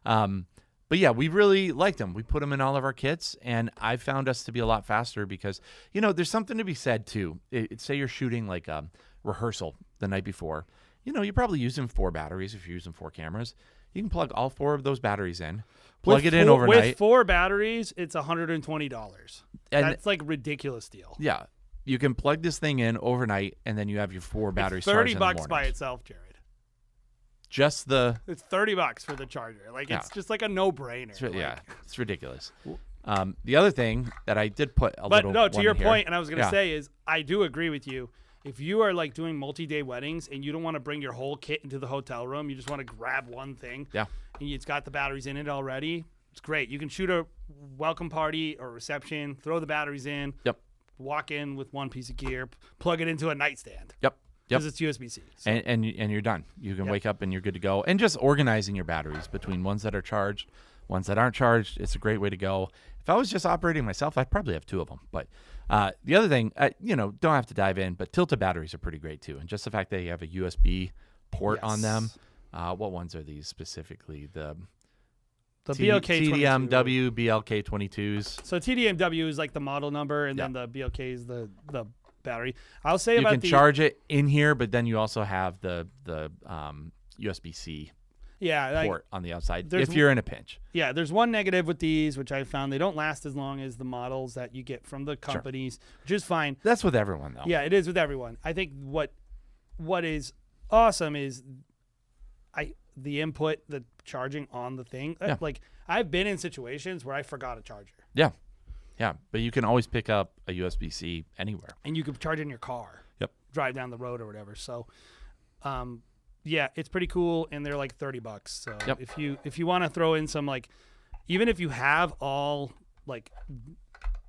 But yeah, we really liked them. We put them in all of our kits, and I found us to be a lot faster because, there's something to be said too. Say you're shooting like a rehearsal the night before. you're probably using 4 batteries if you're using 4 cameras. You can plug all 4 of those batteries in, plug it in overnight. With 4 batteries, it's $120. And that's like a ridiculous deal. Yeah. You can plug this thing in overnight, and then you have your 4 batteries It's charged in the $30 morning. by itself, Jared. Just the... It's $30 for the charger. Like, it's just like a no-brainer. It's ridiculous. The other thing that I did put a little... But no, to your here, point, and I was going to say is, I do agree with you. If you are like doing multi-day weddings and you don't want to bring your whole kit into the hotel room, you just want to grab one thing. Yeah. And it's got the batteries in it already. It's great. You can shoot a welcome party or reception, throw the batteries in. Yep. Walk in with one piece of gear, plug it into a nightstand. Yep. Because it's USB-C. So. And you're done. You can wake up and you're good to go. And just organizing your batteries between ones that are charged, ones that aren't charged, it's a great way to go. If I was just operating myself, I'd probably have 2 of them. But the other thing, don't have to dive in, but tilted batteries are pretty great too. And just the fact that you have a USB port on them. What ones are these specifically? The BLK TDMW BLK 22s. So TDMW is like the model number, and then the BLK is the battery. I'll say you can charge it in here, but then you also have the USB-C port on the outside if you're in a pinch. Yeah, there's one negative with these, which I found they don't last as long as the models that you get from the companies, which is fine. That's with everyone, though. Yeah, it is with everyone. I think what is awesome is the input, the charging on the thing. Yeah. Like, I've been in situations where I forgot a charger. Yeah. Yeah, but you can always pick up a USB-C anywhere. And you can charge it in your car. Yep. Drive down the road or whatever. So, yeah, it's pretty cool, and they're like $30. So if you want to throw in some, like, even if you have all like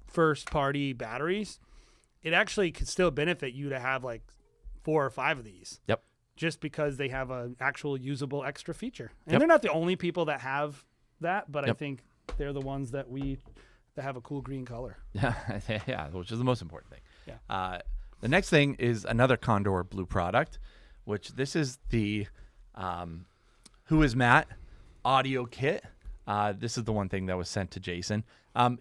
first party batteries, it actually could still benefit you to have like 4 or 5 of these. Yep. Just because they have an actual usable extra feature, and they're not the only people that have that, but I think they're the ones that have a cool green color. Yeah, which is the most important thing. Yeah. The next thing is another Condor Blue product, which this is the Who Is Matt audio kit. This is the one thing that was sent to Jason.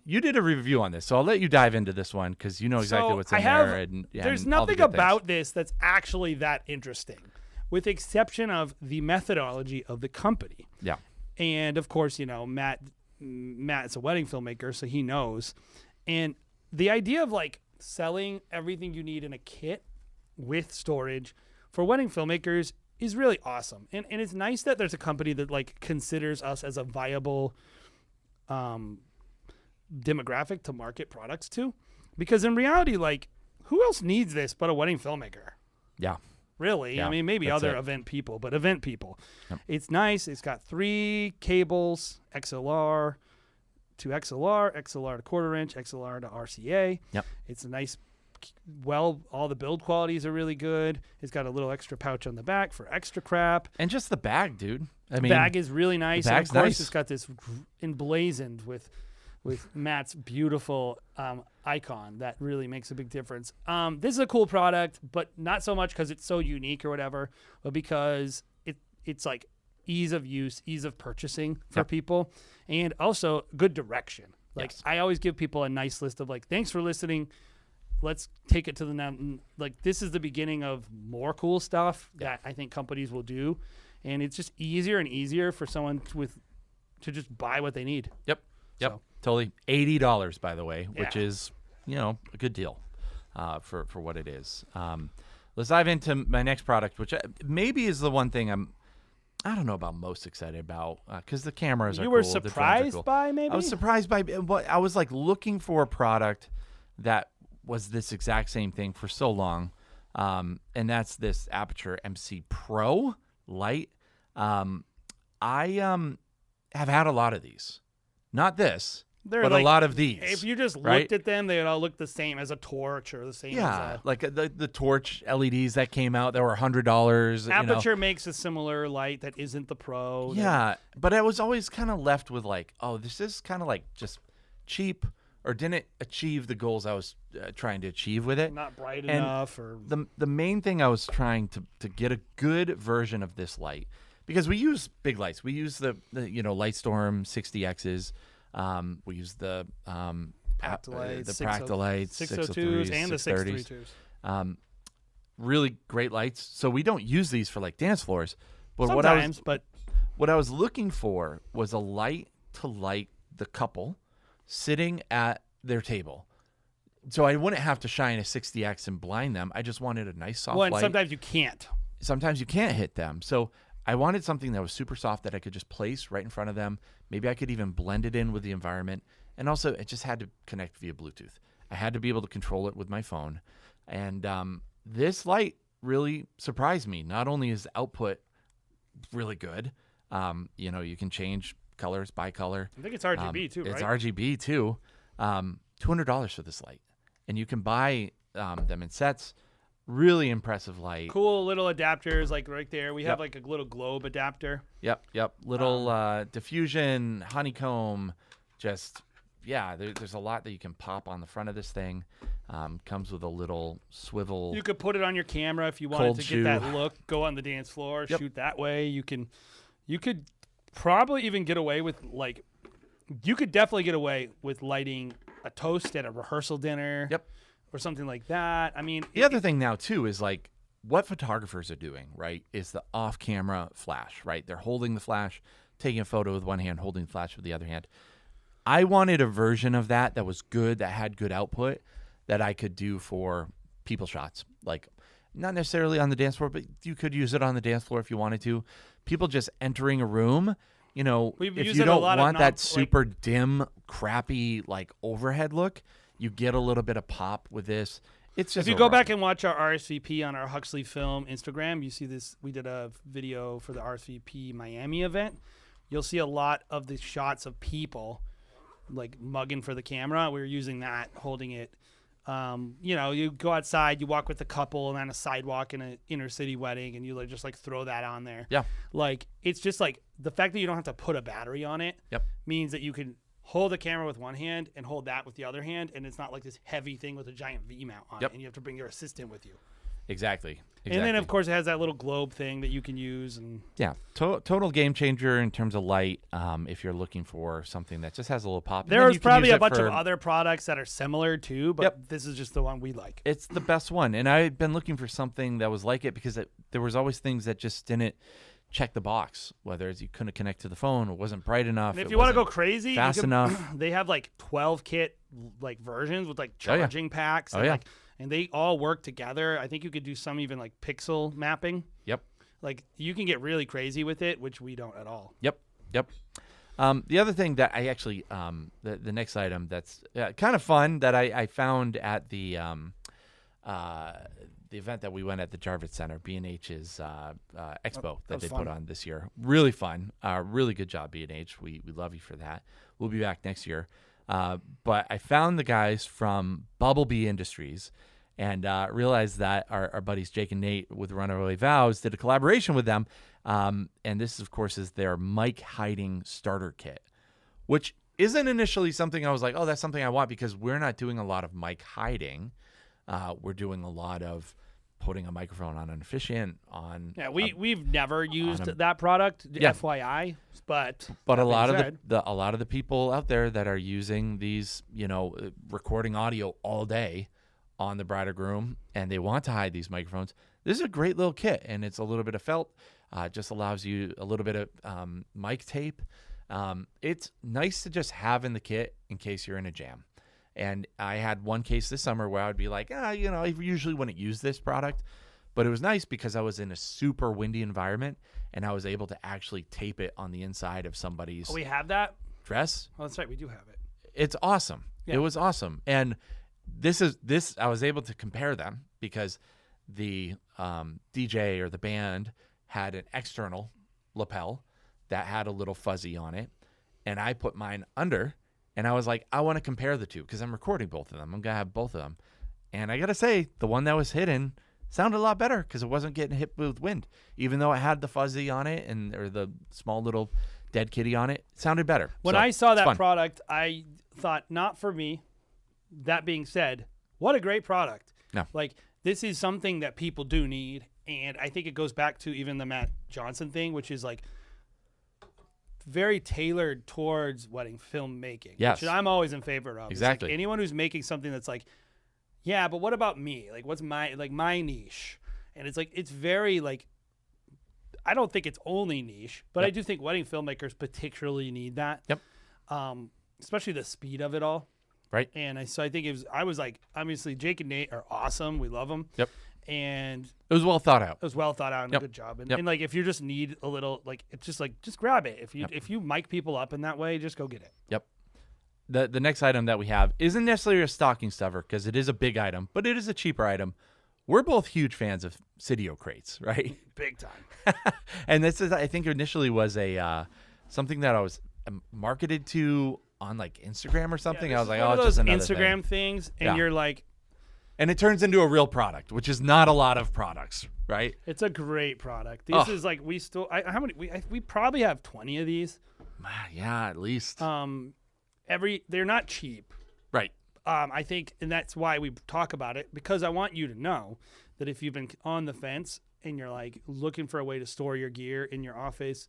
You did a review on this, so I'll let you dive into this one because you know exactly what's in there. And there's and all the nothing good about things. this that's actually that interesting, with the exception of the methodology of the company. Yeah. And of course, Matt's a wedding filmmaker, so he knows. And the idea of like selling everything you need in a kit with storage for wedding filmmakers is really awesome. And it's nice that there's a company that like considers us as a viable demographic to market products to, because in reality, like, who else needs this but a wedding filmmaker? Yeah. Really? Yeah, I mean, maybe other event people, but event people. Yep. It's nice. It's got 3 cables, XLR to XLR, XLR to 1/4 inch, XLR to RCA. Yep. It's a nice, all the build qualities are really good. It's got a little extra pouch on the back for extra crap. And just the bag, dude. I mean, bag is really nice. The bag's and of course, nice. It's got this emblazoned with Matt's beautiful icon that really makes a big difference. This is a cool product, but not so much because it's so unique or whatever, but because it's like ease of use, ease of purchasing for people, and also good direction. Like, I always give people a nice list of like, thanks for listening. Let's take it to the next. Like, this is the beginning of more cool stuff that I think companies will do, and it's just easier and easier for someone to just buy what they need. Yep. So. Totally. $80, by the way, which is, a good deal for what it is. Let's dive into my next product, which maybe is the one thing I don't know about most excited about, because the cameras are cool. You were surprised by, maybe? I was surprised by what I was like looking for a product that was this exact same thing for so long. And that's this Aperture MC Pro light. I have had a lot of these. Not this, but like, a lot of these. If you just looked at them, they would all look the same as a torch or the same as like the torch LEDs that came out that were $100. Aperture makes a similar light that isn't the Pro. Yeah, but I was always kind of left with like, oh, this is kind of like just cheap or didn't achieve the goals I was trying to achieve with it. Not bright enough. Or the main thing I was trying to get a good version of this light, because we use big lights. We use the Lightstorm 60Xs. We use the Practilites, Practilites 602s and the 632s. really great lights. So we don't use these for like dance floors. But Sometimes, but what I was looking for was a light to light the couple sitting at their table. So I wouldn't have to shine a 60X and blind them. I just wanted a nice soft and light. sometimes you can't. Sometimes you can't hit them. So I wanted something that was super soft that I could just place right in front of them. Maybe I could even blend it in with the environment. And also, it just had to connect via Bluetooth. I had to be able to control it with my phone. And this light really surprised me. Not only is the output really good, you can change colors by color. I think it's RGB too, right? It's RGB too. $200 for this light. And you can buy them in sets. Really impressive light. Cool little adapters, like right there. We have like a little globe adapter. Yep. Little diffusion, honeycomb, there's a lot that you can pop on the front of this thing. Comes with a little swivel. You could put it on your camera if you wanted to get that shoe. look. Go on the dance floor, shoot that way. You could probably even get away with you could definitely get away with lighting a toast at a rehearsal dinner. Yep. Or something like that. I mean, the other thing now too is like what photographers are doing, right? Is the off-camera flash, right? They're holding the flash, taking a photo with one hand, holding the flash with the other hand. I wanted a version of that was good, that had good output, that I could do for people shots. Like, not necessarily on the dance floor, but you could use it on the dance floor if you wanted to. People just entering a room, if you don't want that super dim, crappy, like overhead look, you get a little bit of pop with this. It's just if you go back and watch our RSVP on our Huxley Film Instagram, you see this. We did a video for the RSVP Miami event. You'll see a lot of the shots of people like mugging for the camera. We were using that, holding it. You go outside, you walk with the couple and on a sidewalk in an inner city wedding, and you just throw that on there. Yeah. Like, it's just like the fact that you don't have to put a battery on it means that you can hold the camera with one hand and hold that with the other hand, and it's not like this heavy thing with a giant V mount on it, and you have to bring your assistant with you. Exactly. And then, of course, it has that little globe thing that you can use. And total game changer in terms of light. If you're looking for something that just has a little pop. There's probably a bunch of other products that are similar too, but this is just the one we like. It's the best one, and I've been looking for something that was like it because there was always things that just didn't check the box, whether it's you couldn't connect to the phone, it wasn't bright enough. And if you want to go crazy, fast enough, they have 12 kit versions with charging packs. And and they all work together. I think you could do some even pixel mapping. Yep. You can get really crazy with it, which we don't at all. Yep. The other thing that I actually, the next item that's kind of fun that I found at the event that we went at the Jarvis Center, B&H's expo that they put on this year. Really fun. Really good job, B&H. We love you for that. We'll be back next year. But I found the guys from Bumblebee Industries and realized that our buddies Jake and Nate with Runaway Vows did a collaboration with them. And this, of course, is their mic hiding starter kit, which isn't initially something I was like, oh, that's something I want, because we're not doing a lot of mic hiding. We're doing a lot of putting a microphone on an officiant on. Yeah, we've never used that product, FYI. But a lot of the people out there that are using these, recording audio all day on the bride or groom, and they want to hide these microphones. This is a great little kit, and it's a little bit of felt. Just allows you a little bit of mic tape. It's nice to just have in the kit in case you're in a jam. And I had one case this summer where I would be like, I usually wouldn't use this product, but it was nice because I was in a super windy environment and I was able to actually tape it on the inside of somebody's. Oh, we have that dress. Oh, that's right, we do have it. It's awesome. Yeah. It was awesome, and this I was able to compare them because the DJ or the band had an external lapel that had a little fuzzy on it, and I put mine under. And I was like, I want to compare the two because I'm recording both of them. I'm going to have both of them. And I got to say, the one that was hidden sounded a lot better because it wasn't getting hit with wind. Even though it had the fuzzy on it or the small little dead kitty on it, it sounded better. When I saw that product, I thought, not for me. That being said, what a great product. No. This is something that people do need. And I think it goes back to even the Matt Johnson thing, which is very tailored towards wedding filmmaking, which I'm always in favor of. Exactly. Anyone who's making something that's but what about me? What's my niche? And it's like, it's very like, I don't think it's only niche, but I do think wedding filmmakers particularly need that. Yep. Especially the speed of it all. Right. And I think I was like, obviously Jake and Nate are awesome. We love them. Yep. And It was well thought out. it was well thought out and a good job. And, Yep. and like, if you just need a little, like, it's just like, just grab it. If you mic people up in that way, just go get it. Yep. The next item that we have isn't necessarily a stocking stuffer because it is a big item, but it is a cheaper item. We're both huge fans of Cydio crates, right? Big time. And this is, I think, initially was a something that I was marketed to on like Instagram or something. I was like, one oh, of it's those just another Instagram thing. things, and Yeah. you're like, And it turns into a real product, which is not a lot of products, right? it's a great product. This is like, we still, how many, we probably have 20 of these. Yeah, at least. They're not cheap. Right. I think, and that's why we talk about it, because I want you to know that if you've been on the fence and you're like looking for a way to store your gear in your office,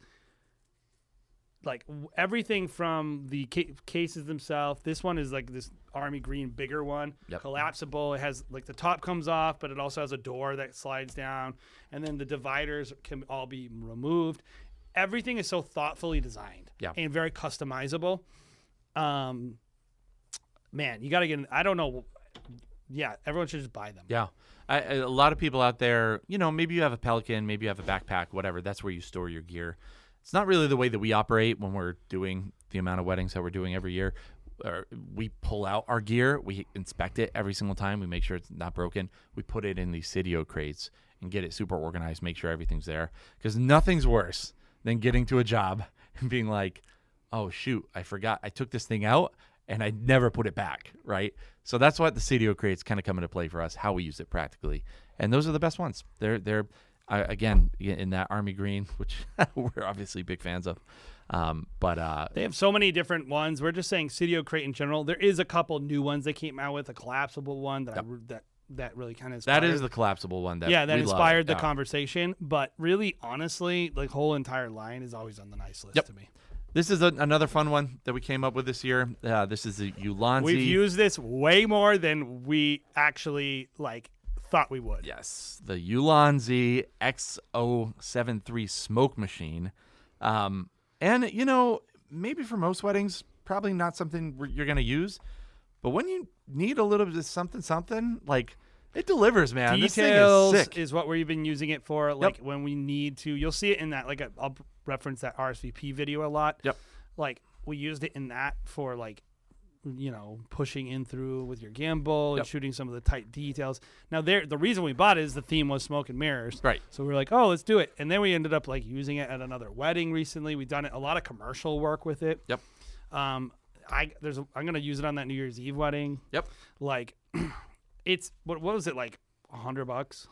like everything from the cases themselves. This one is like this army green, bigger one, collapsible. It has like the top comes off, but it also has a door that slides down, and then the dividers can all be removed. Everything is so thoughtfully designed and very customizable. Man, you got to get. I don't know. Yeah, everyone should just buy them. Yeah. A lot of people out there, maybe you have a Pelican, maybe you have a backpack, whatever. That's where you store your gear. It's not really the way that we operate when we're doing the amount of weddings that we're doing every year. We pull out our gear. We inspect it every single time. We make sure it's not broken. We put it in these Cydio crates and get it super organized, make sure everything's there. Because nothing's worse than getting to a job and being like, oh, shoot, I forgot. I took this thing out and I never put it back, right? So that's what the Cydio crates kind of come into play for us, how we use it practically. And those are the best ones. They're again, in that army green, which we're obviously big fans of. But they have so many different ones. We're just saying Cydio crate in general. There is a couple new ones they came out with, a collapsible one that really kind of that is the collapsible one that that we inspired love. the conversation. But really, honestly, the whole entire line is always on the nice list to me. This is another fun one that we came up with this year. This is the Ulanzi. We've used this way more than we actually thought we would. Yes, the Ulanzi X073 smoke machine. And, maybe for most weddings, probably not something you're going to use. But when you need a little bit of something, it delivers, man. Details this thing is sick. Is what we've been using it for. When we need to, you'll see it in that, I'll reference that RSVP video a lot. Yep. We used it in that for pushing in through with your gimbal and shooting some of the tight details. Now the reason we bought it is the theme was smoke and mirrors. Right. So we were like, oh, let's do it. And then we ended up using it at another wedding recently. We've done a lot of commercial work with it. Yep. I'm going to use it on that New Year's Eve wedding. Yep. It's what was it, $100?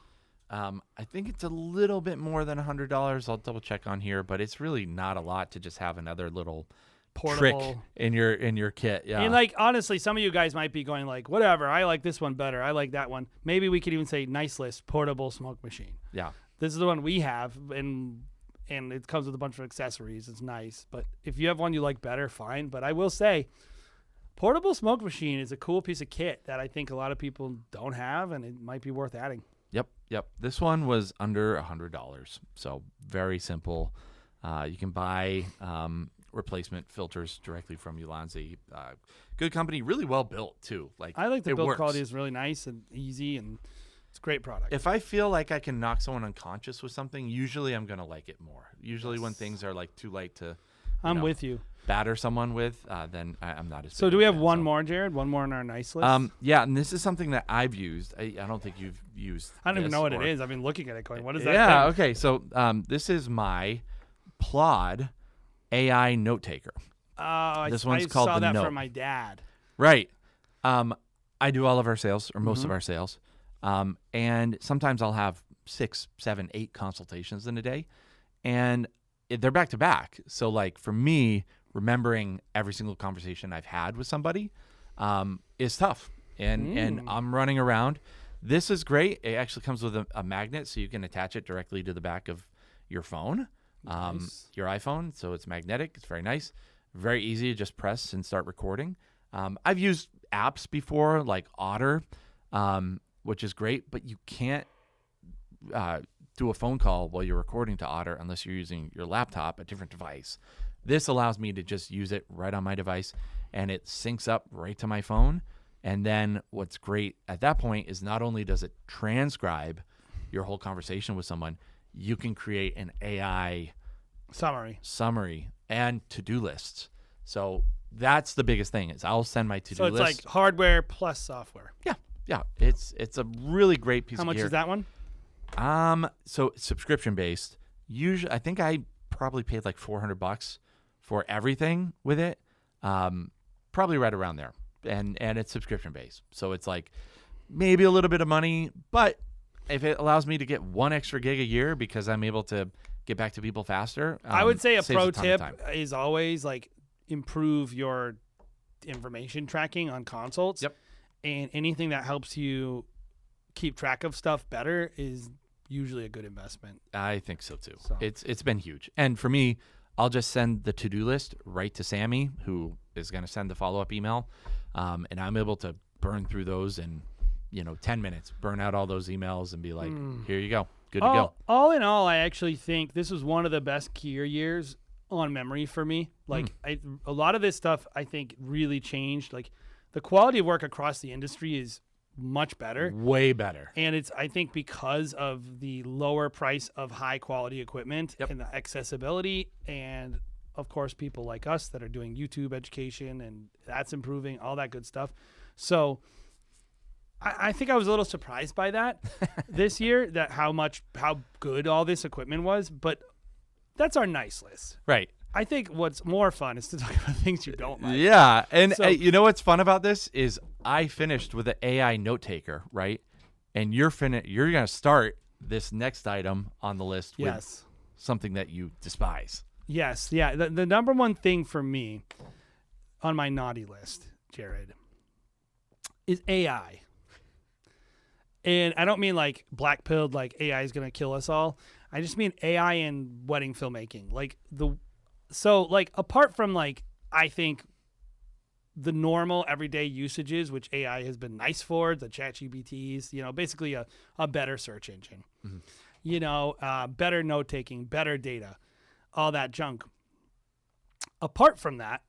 I think it's a little bit more than $100. I'll double check on here, but it's really not a lot to just have another little portable trick in your kit. Yeah. And honestly, some of you guys might be going whatever, I like this one better. I like that one. Maybe we could even say nice list portable smoke machine. Yeah. This is the one we have, and it comes with a bunch of accessories. It's nice. But if you have one you like better, fine. But I will say, portable smoke machine is a cool piece of kit that I think a lot of people don't have, and it might be worth adding. Yep. This one was under $100, so very simple. You can buy replacement filters directly from Ulanzi. Good company, really well built too. I like the build works. quality is really nice and easy, and it's a great product. If I feel like I can knock someone unconscious with something, usually I'm gonna like it more. Usually when things are too light to, I'm with you. Batter someone with, then I'm not as. So do we have one more, Jared? One more on our nice list? Yeah, and this is something that I've used. I don't think you've used. I don't even know what it is. I've been looking at it going, what is that? Yeah, thing? okay. So this is my Plod AI note taker. This one's called saw the that Note. from my dad. Right. I do all of our sales, or most of our sales. And sometimes I'll have 6, 7, 8 consultations in a day. And they're back to back. So for me, remembering every single conversation I've had with somebody is tough. And I'm running around. This is great. It actually comes with a magnet, so you can attach it directly to the back of your phone, your iPhone. So it's magnetic. It's very nice. Very easy to just press and start recording. I've used apps before, like Otter, which is great, but you can't do a phone call while you're recording to Otter unless you're using your laptop, a different device. This allows me to just use it right on my device, and it syncs up right to my phone. And then what's great at that point is not only does it transcribe your whole conversation with someone, you can create an AI summary and to-do lists. So that's the biggest thing is I'll send my to-do list. So it's like hardware plus software. Yeah. It's a really great piece of gear. How much is that one? So subscription based. Usually, I think I probably paid like $400 for everything with it. Probably right around there, and it's subscription based. So it's like maybe a little bit of money, but if it allows me to get 1 extra gig a year because I'm able to get back to people faster, I would say a saves pro ton of tip time. is always like improve your information tracking on consults. Yep. And anything that helps you keep track of stuff better is usually a good investment. I think so too. So. It's been huge. And for me, I'll just send the to-do list right to Sammy, who is going to send the follow-up email. And I'm able to burn through those in, 10 minutes, burn out all those emails and be like, here you go. Good to go. All in all, I actually think this was one of the best Gear years on memory for me. Like a lot of this stuff I think really changed. Like the quality of work across the industry is much better. Way better. And it's, I think, because of the lower price of high quality equipment Yep. and the accessibility, and of course people like us that are doing YouTube education, and that's improving, all that good stuff. So I think I was a little surprised by that this year, that how good all this equipment was, but that's our nice list. Right. I think what's more fun is to talk about things you don't like. Yeah. And So- you know what's fun about this is I finished with an AI note taker, right? And you're going to start this next item on the list with Yes. something that you despise. Yes. Yeah. The number one thing for me on my naughty list, Jared, is AI. And I don't mean like black-pilled, like AI is going to kill us all. I just mean AI in wedding filmmaking. Apart from like, I think the normal everyday usages, which AI has been nice for, the ChatGPTs, basically a better search engine, better note-taking, better data, all that junk. Apart from that,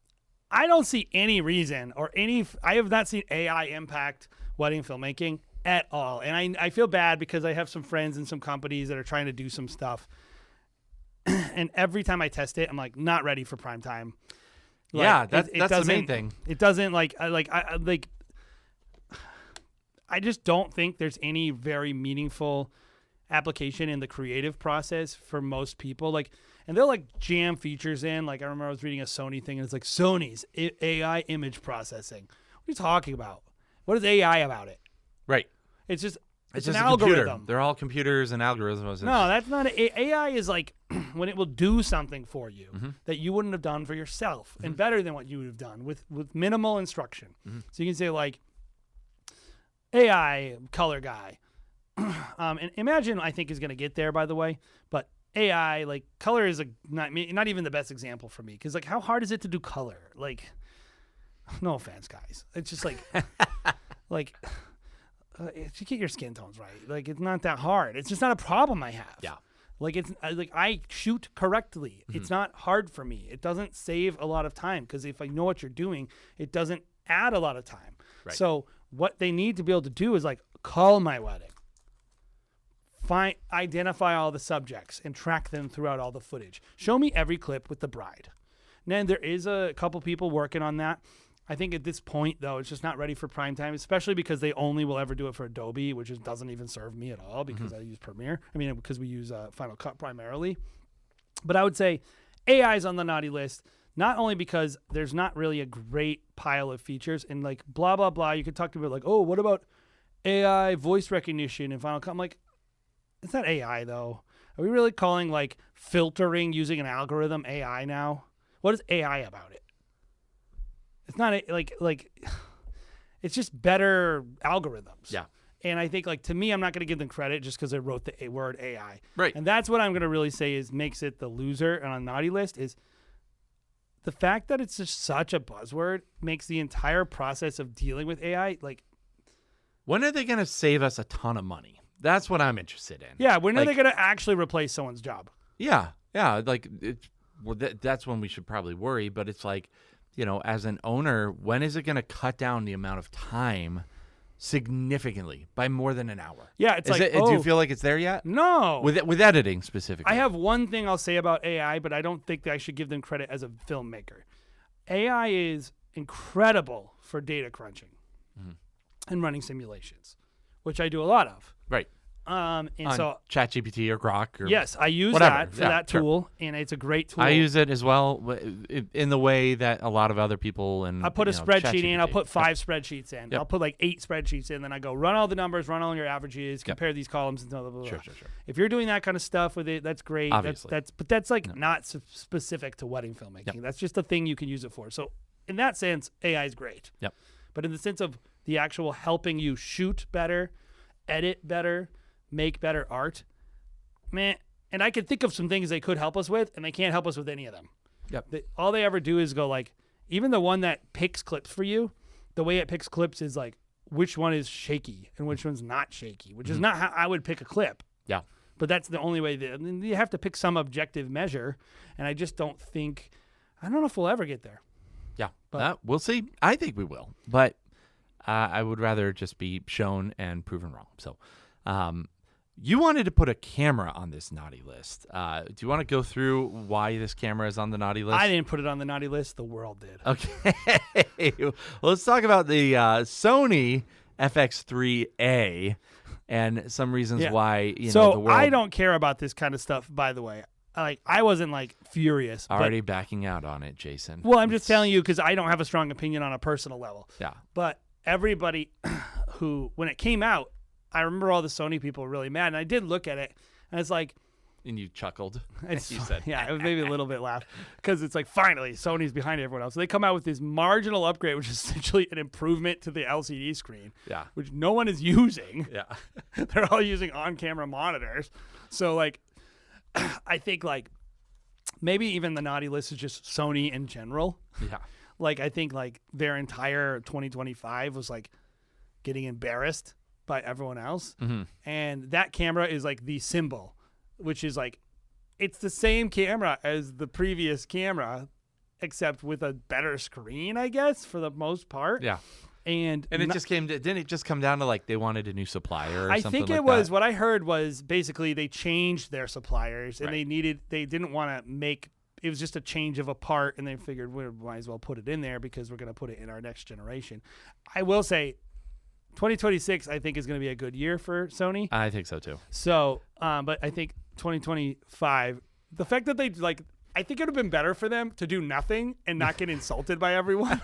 I don't see any reason I have not seen AI impact wedding filmmaking at all. And I feel bad because I have some friends and some companies that are trying to do some stuff. And every time I test it, I'm like, not ready for prime time. That's the main thing. It doesn't I just don't think there's any very meaningful application in the creative process for most people. And they'll jam features in. Like I remember I was reading a Sony thing and it's like Sony's AI image processing. What are you talking about? What is AI about it? Right. It's just an just a algorithm. computer. They're all computers and algorithms. No, that's not AI is like when it will do something for you that you wouldn't have done for yourself and better than what you would have done with minimal instruction. So you can say like AI color guy. And Imagine I think is going to get there, by the way, but AI like color is not even the best example for me because like how hard is it to do color? Like, no offense, guys. It's just like if you get your skin tones right, like it's not that hard. It's just not a problem I have. Yeah. Like it's like I shoot correctly. It's not hard for me. It doesn't save a lot of time because if I know what you're doing, it doesn't add a lot of time. Right. So what they need to be able to do is like call my wedding, identify all the subjects and track them throughout all the footage. Show me every clip with the bride. And there is a couple people working on that. I think at this point, though, it's just not ready for prime time, especially because they only will ever do it for Adobe, which doesn't even serve me at all because I use Premiere. Because we use Final Cut primarily. But I would say AI is on the naughty list, not only because there's not really a great pile of features and like blah, blah, blah. You could talk to people like, oh, what about AI voice recognition in Final Cut? I'm like, it's not AI, though. Are we really calling like filtering using an algorithm AI now? What is AI about it? It's not like it's just better algorithms. Yeah. And I think to me, I'm not going to give them credit just because I wrote the word AI. Right. And that's what I'm going to really say is makes it the loser on a naughty list is the fact that it's just such a buzzword makes the entire process of dealing with AI When are they going to save us a ton of money? That's what I'm interested in. Yeah, when are Like, they going to actually replace someone's job? Yeah, like that's when we should probably worry. But it's like, as an owner, when is it going to cut down the amount of time significantly by more than an hour? Yeah, it's do you feel like it's there yet? No. With editing specifically. I have one thing I'll say about AI, but I don't think that I should give them credit as a filmmaker. AI is incredible for data crunching and running simulations, which I do a lot of. Right. And on so ChatGPT or Grok or yes, I use whatever. that for that tool, and it's a great tool. I use it as well in the way that a lot of other people and I put a spreadsheet in. I'll put 5 Yep. spreadsheets in. Yep. I'll put like 8 spreadsheets in. Then I go run all the numbers, run all your averages, compare these columns, and blah, blah, blah. Sure. If you're doing that kind of stuff with it, that's great. Obviously. But that's like not specific to wedding filmmaking. Yep. That's just a thing you can use it for. So in that sense, AI is great. Yep. But in the sense of the actual helping you shoot better, edit better, make better art, man. And I could think of some things they could help us with, and they can't help us with any of them. Yep. All they ever do is go like, even the one that picks clips for you, the way it picks clips is like which one is shaky and which one's not shaky, which is not how I would pick a clip. Yeah. But that's the only way that you have to pick some objective measure, and I just don't know if we'll ever get there. Yeah. But we'll see. I think we will, but I would rather just be shown and proven wrong. So, you wanted to put a camera on this naughty list. Do you want to go through why this camera is on the naughty list? I didn't put it on the naughty list. The world did. Okay. Well, let's talk about the Sony FX3A and some reasons why So the world I don't care about this kind of stuff. By the way, I wasn't like furious. already backing out on it, Jason. Well, I'm just telling you because I don't have a strong opinion on a personal level. Yeah. But everybody who, when it came out, I remember all the Sony people were really mad, and I did look at it, and it's like, And you chuckled. it's, You said, yeah, it was maybe a little bit laugh because it's like finally Sony's behind everyone else. So they come out with this marginal upgrade, which is essentially an improvement to the LCD screen, Yeah. which no one is using. Yeah. They're all using on-camera monitors. So like, I think like maybe even the naughty list is just Sony in general. Yeah. Like I think like their entire 2025 was like getting embarrassed by everyone else. Mm-hmm. And that camera is like the symbol, which is like, it's the same camera as the previous camera, except with a better screen, I guess, for the most part. Yeah. And it just didn't it just come down to like they wanted a new supplier or I something think like it was, that? what I heard was basically they changed their suppliers and Right. they didn't want to make, it was just a change of a part, and they figured we might as well put it in there because we're going to put it in our next generation. I will say 2026, I think, is going to be a good year for Sony. I think so too. So, but I think 2025, the fact that they like, I think it would have been better for them to do nothing and not get insulted by everyone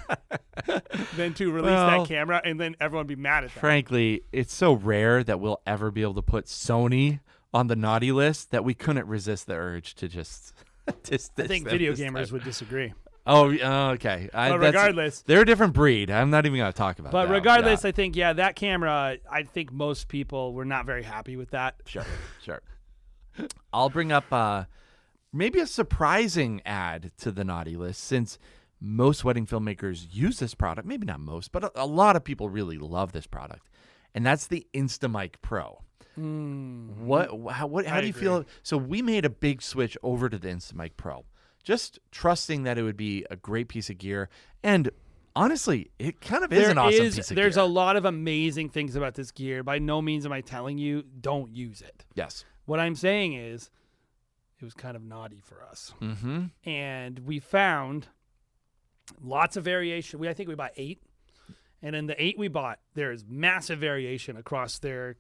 than to release that camera and then everyone be mad at them. Frankly, it's so rare that we'll ever be able to put Sony on the naughty list that we couldn't resist the urge to just. I think video gamers would disagree. Oh, okay. But regardless, they're a different breed. I'm not even going to talk about that. But regardless, I think, that camera, I think most people were not very happy with that. Sure. I'll bring up maybe a surprising add to the naughty list, since most wedding filmmakers use this product. Maybe not most, but a lot of people really love this product. And that's the Instamic Pro. How do you feel? So we made a big switch over to the Instamic Pro, just trusting that it would be a great piece of gear. And honestly, it kind of is an awesome piece of gear. There's a lot of amazing things about this gear. By no means am I telling you don't use it. Yes. What I'm saying is it was kind of naughty for us. Mm-hmm. And we found lots of variation. I think we bought 8. And in the 8 we bought, there's massive variation across their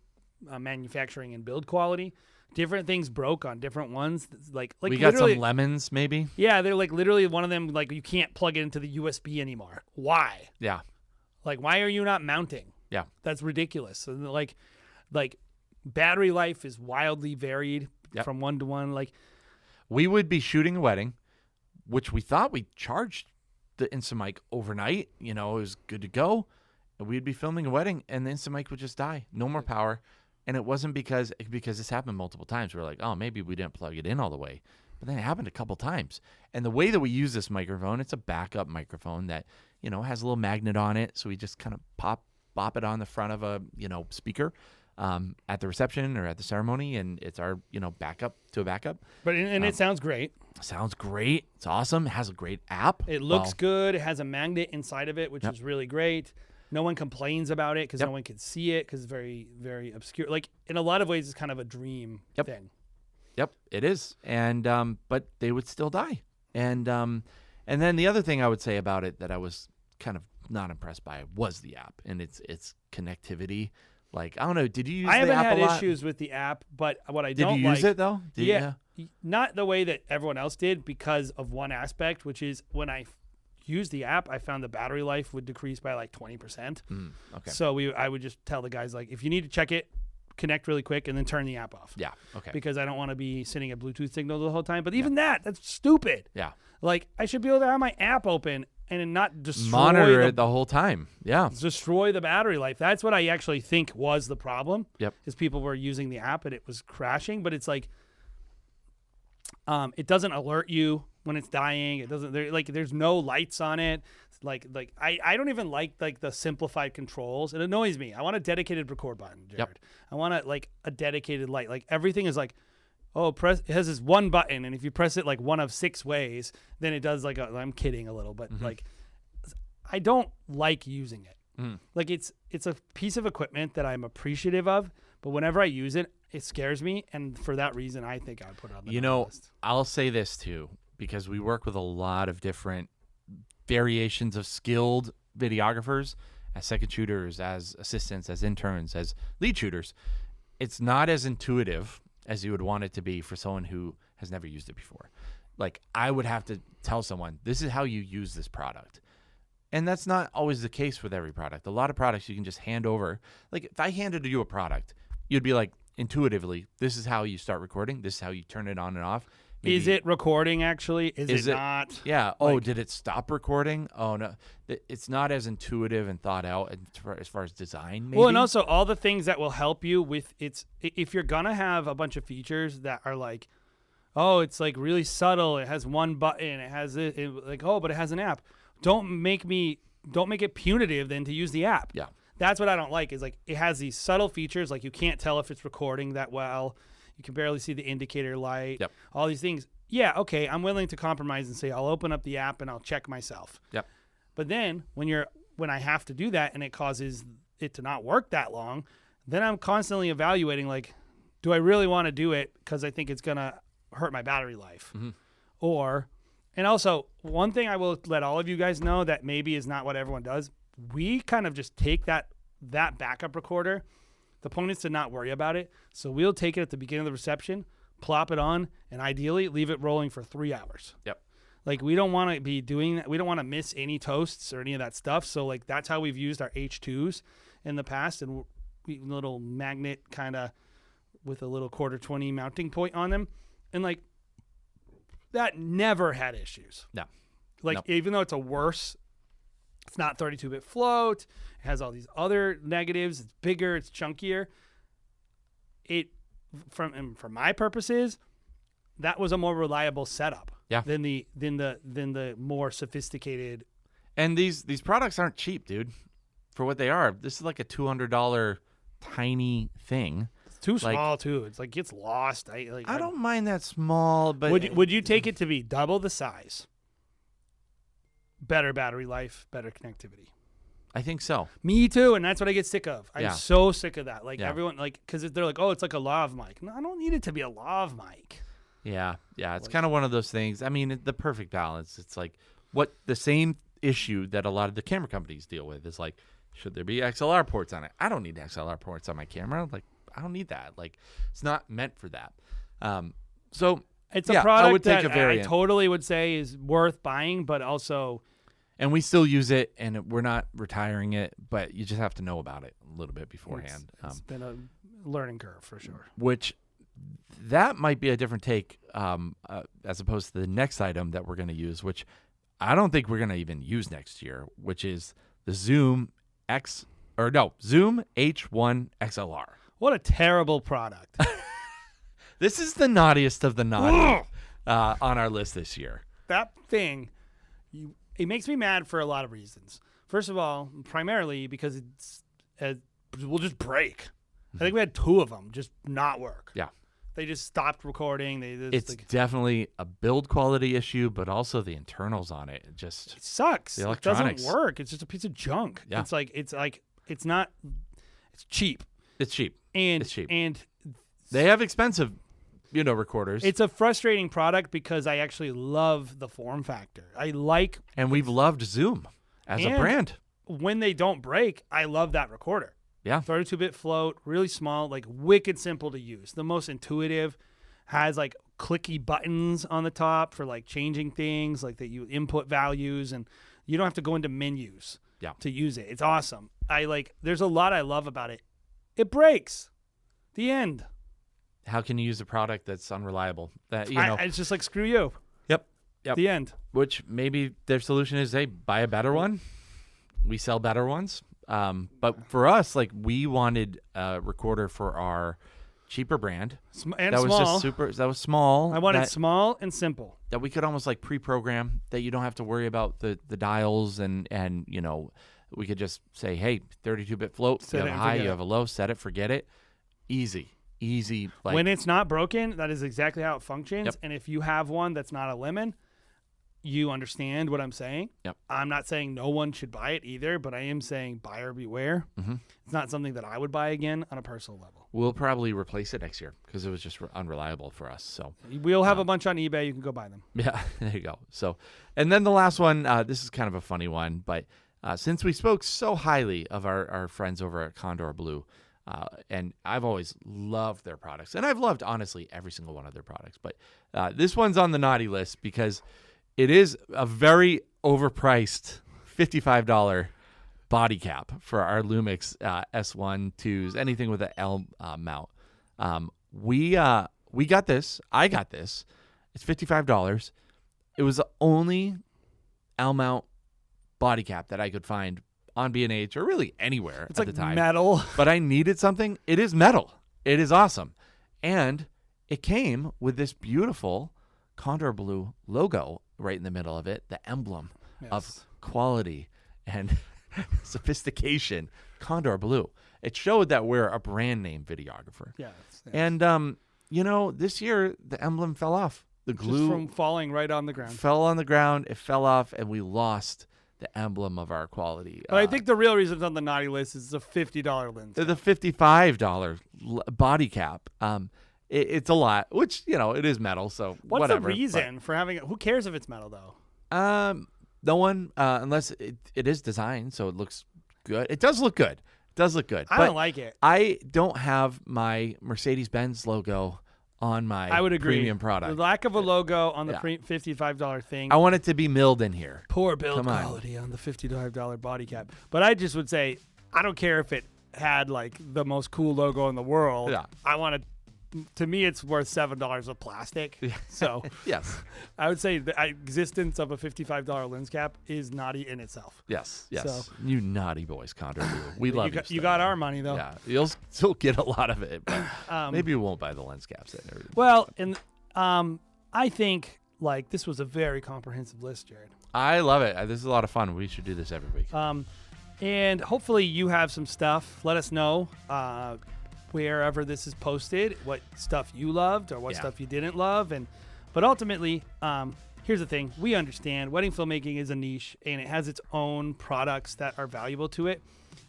manufacturing and build quality. Different things broke on different ones. Like we got some lemons, maybe. Yeah, they're like literally one of them. Like you can't plug it into the USB anymore. Why? Yeah. Like why are you not mounting? Yeah. That's ridiculous. So like battery life is wildly varied from one to one. Like we would be shooting a wedding, which we thought we charged the Instamic overnight. It was good to go. And we'd be filming a wedding, and the Instamic would just die. No more power. And it wasn't because this happened multiple times. We're like, oh, maybe we didn't plug it in all the way. But then it happened a couple times. And the way that we use this microphone, it's a backup microphone that, has a little magnet on it. So we just kind of bop it on the front of a, speaker. at the reception or at the ceremony, and it's our backup to a backup. But it sounds great. Sounds great. It's awesome. It has a great app. It looks good. It has a magnet inside of it, which is really great. No one complains about it because no one can see it because it's very, very obscure. Like, in a lot of ways, it's kind of a dream thing. Yep, it is. And but they would still die. And then the other thing I would say about it that I was kind of not impressed by was the app and its connectivity. Like, I don't know, did you use the app a lot? I haven't had issues with the app, but what I don't like... Did you use it, though? Not the way that everyone else did because of one aspect, which is when I used the app, I found the battery life would decrease by like 20%. Okay. So I would just tell the guys, like, if you need to check it, connect really quick and then turn the app off. Yeah, okay. Because I don't want to be sending a Bluetooth signal the whole time. But even that's stupid. Yeah. Like, I should be able to have my app open and not destroy monitor it the whole time. Yeah. Destroy the battery life. That's what I actually think was the problem. Yep. Is people were using the app and it was crashing, but it's like it doesn't alert you when it's dying. It doesn't there's no lights on it. I don't even like the simplified controls. It annoys me. I want a dedicated record button, Jared. Yep. I want a dedicated light. Like everything is like, it has this one button, and if you press it like one of 6 ways, then it does I'm kidding a little, but I don't like using it. Like it's a piece of equipment that I'm appreciative of, but whenever I use it, it scares me, and for that reason, I think I would put it on the list. I'll say this too, because we work with a lot of different variations of skilled videographers as second shooters, as assistants, as interns, as lead shooters. It's not as intuitive as you would want it to be for someone who has never used it before. Like, I would have to tell someone, this is how you use this product. And that's not always the case with every product. A lot of products you can just hand over. Like, if I handed you a product, you'd be like, intuitively, this is how you start recording. This is how you turn it on and off. Maybe, is it recording, actually? Is it not? Yeah. Did it stop recording? Oh, no. It's not as intuitive and thought out as far as design, maybe. Well, and also all the things that will help you with if you're going to have a bunch of features that are like, it's like really subtle. It has one button. It has but it has an app. Don't make it punitive then to use the app. Yeah. That's what I don't like is like it has these subtle features. Like you can't tell if it's recording that well. You can barely see the indicator light. Yep. All these things. Yeah, okay, I'm willing to compromise and say I'll open up the app and I'll check myself. Yep. But then when I have to do that and it causes it to not work that long, then I'm constantly evaluating like, do I really want to do it because I think it's gonna hurt my battery life, and also one thing I will let all of you guys know that maybe is not what everyone does. We kind of just take that backup recorder. The point is to not worry about it. So we'll take it at the beginning of the reception, plop it on, and ideally leave it rolling for 3 hours. Yep. Like we don't want to be doing that. We don't want to miss any toasts or any of that stuff. So like that's how we've used our H2s in the past, and little magnet kind of with a little 1/4-20 mounting point on them, and like that never had issues. No. Like even though it's it's not 32-bit float. It has all these other negatives. It's bigger. It's chunkier. For my purposes, that was a more reliable setup than the more sophisticated. And these products aren't cheap, dude. For what they are, this is like a $200 tiny thing. It's too small too. It's like gets lost. I don't mind that small, but would you take it to be double the size? Better battery life, better connectivity. I think so. Me too, and that's what I get sick of. I'm so sick of that. Like everyone, because they're like, it's like a lav mic. No, I don't need it to be a lav mic. Yeah. It's kind of one of those things. I mean, the perfect balance. It's like the same issue that a lot of the camera companies deal with is like, should there be XLR ports on it? I don't need XLR ports on my camera. Like, I don't need that. Like, it's not meant for that. So it's a product that I totally would say is worth buying, but also. And we still use it, and we're not retiring it, but you just have to know about it a little bit beforehand. It's been a learning curve for sure. Which that might be a different take as opposed to the next item that we're going to use, which I don't think we're going to even use next year, which is the Zoom Zoom H1 XLR. What a terrible product. This is the naughtiest of the naughty on our list this year. That thing, it makes me mad for a lot of reasons. First of all, primarily because it will just break. I think we had 2 of them just not work. Yeah. They just stopped recording. It's definitely a build quality issue, but also the internals on it. It sucks. The It electronics. doesn't work. It's just a piece of junk. Yeah. It's not. It's cheap. It's cheap. And It's cheap. And They have expensive, recorders. it's a frustrating product because I actually love the form factor. And we've loved Zoom as a And- brand. when they don't break. I love that recorder. Yeah. 32-bit float, really small, like wicked simple to use. The most intuitive, has like clicky buttons on the top for like changing things, like that you input values, and you don't have to go into menus to use it. It's awesome. There's a lot I love about it. It breaks. The end. How can you use a product that's unreliable? That It's just like, screw you. Yep. The end. Which maybe their solution is, hey, buy a better one. We sell better ones. But for us, we wanted a recorder for our cheaper brand. And that small. was just super. That was small. I wanted small and simple. That we could almost pre-program. That you don't have to worry about the dials and we could just say, hey, 32-bit float. Set you it have a and high, forget you it. have a low. Set it, forget it. Easy. When it's not broken, that is exactly how it functions. Yep. And if you have one that's not a lemon, you understand what I'm saying. Yep. I'm not saying no one should buy it either, but I am saying buyer beware. Mm-hmm. It's not something that I would buy again on a personal level. We'll probably replace it next year because it was just unreliable for us. So We'll have a bunch on eBay. You can go buy them. yeah, there you go. So, and then the last one, this is kind of a funny one, but since we spoke so highly of our friends over at Condor Blue, and I've always loved their products, and I've loved, honestly, every single one of their products, but this one's on the naughty list because it is a very overpriced $55 body cap for our Lumix S1, 2s, anything with an L mount. We got this. I got this. It's $55. It was the only L mount body cap that I could find on B&H or really anywhere It's at like the time. metal. But I needed something. It is metal. It is awesome. And it came with this beautiful Condor Blue logo right in the middle of it, the emblem of quality and sophistication. Condor Blue. It showed that we're a brand name videographer. Yes. And this year the emblem fell off. The glue Just from falling right on the ground. fell on the ground. It fell off, and we lost the emblem of our quality. But I think the real reason it's on the naughty list is the $50 lens. the $55 body cap. It's a lot, which it is metal. So What's whatever. the reason for having it? Who cares if it's metal though? No one, unless it is designed, so it looks good. It does look good. I but don't like it. I don't have my Mercedes-Benz logo on my I would agree. premium product. The lack of a logo on the Yeah. $55 thing. I want it to be milled in here. Poor build Come on. quality on the $55 body cap. But I just would say, I don't care if it had the most cool logo in the world. Yeah. I want to me, it's worth $7 of plastic. So Yes. I would say the existence of a $55 lens cap is naughty in itself. Yes. So- You naughty boys, Condor Blue. We love you. You got our money though. Yeah, you'll still get a lot of it, but maybe you won't buy the lens caps. Well, and I think this was a very comprehensive list, Jared. I love it. This is a lot of fun. We should do this every week. And hopefully you have some stuff. Let us know wherever this is posted, what stuff you loved or what stuff you didn't love. But ultimately, here's the thing. We understand wedding filmmaking is a niche and it has its own products that are valuable to it.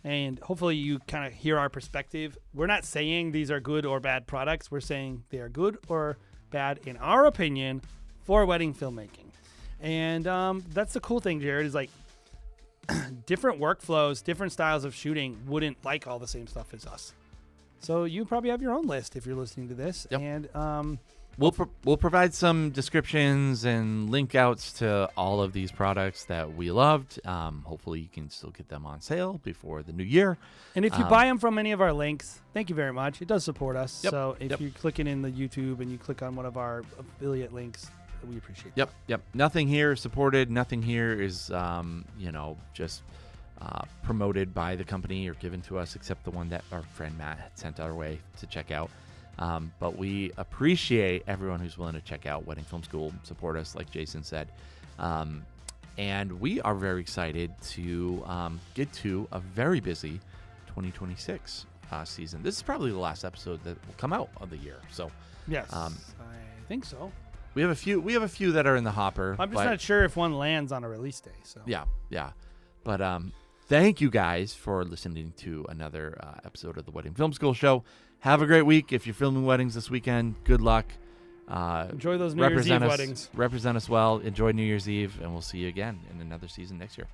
And hopefully you kind of hear our perspective. We're not saying these are good or bad products. We're saying they are good or bad, in our opinion, for wedding filmmaking. And that's the cool thing, Jared, is different workflows, different styles of shooting wouldn't like all the same stuff as us. So you probably have your own list if you're listening to this. Yep. And We'll provide some descriptions and link outs to all of these products that we loved. Hopefully you can still get them on sale before the new year. and if you buy them from any of our links, thank you very much. It does support us. Yep. So if you're clicking in the YouTube and you click on one of our affiliate links, we appreciate that. Yep. Nothing here is supported. Nothing here is, just promoted by the company or given to us, except the one that our friend Matt had sent our way to check out. But we appreciate everyone who's willing to check out Wedding Film School, support us, like Jason said. And we are very excited to get to a very busy 2026. season. This is probably the last episode that will come out of the year. So Yes, I think so. we have a few that are in the hopper. I'm just not sure if one lands on a release day. So Yeah. But thank you guys for listening to another episode of the Wedding Film School Show. Have a great week. If you're filming weddings this weekend, good luck. Enjoy those New Year's Eve weddings. Represent us well. Enjoy New Year's Eve, and we'll see you again in another season next year.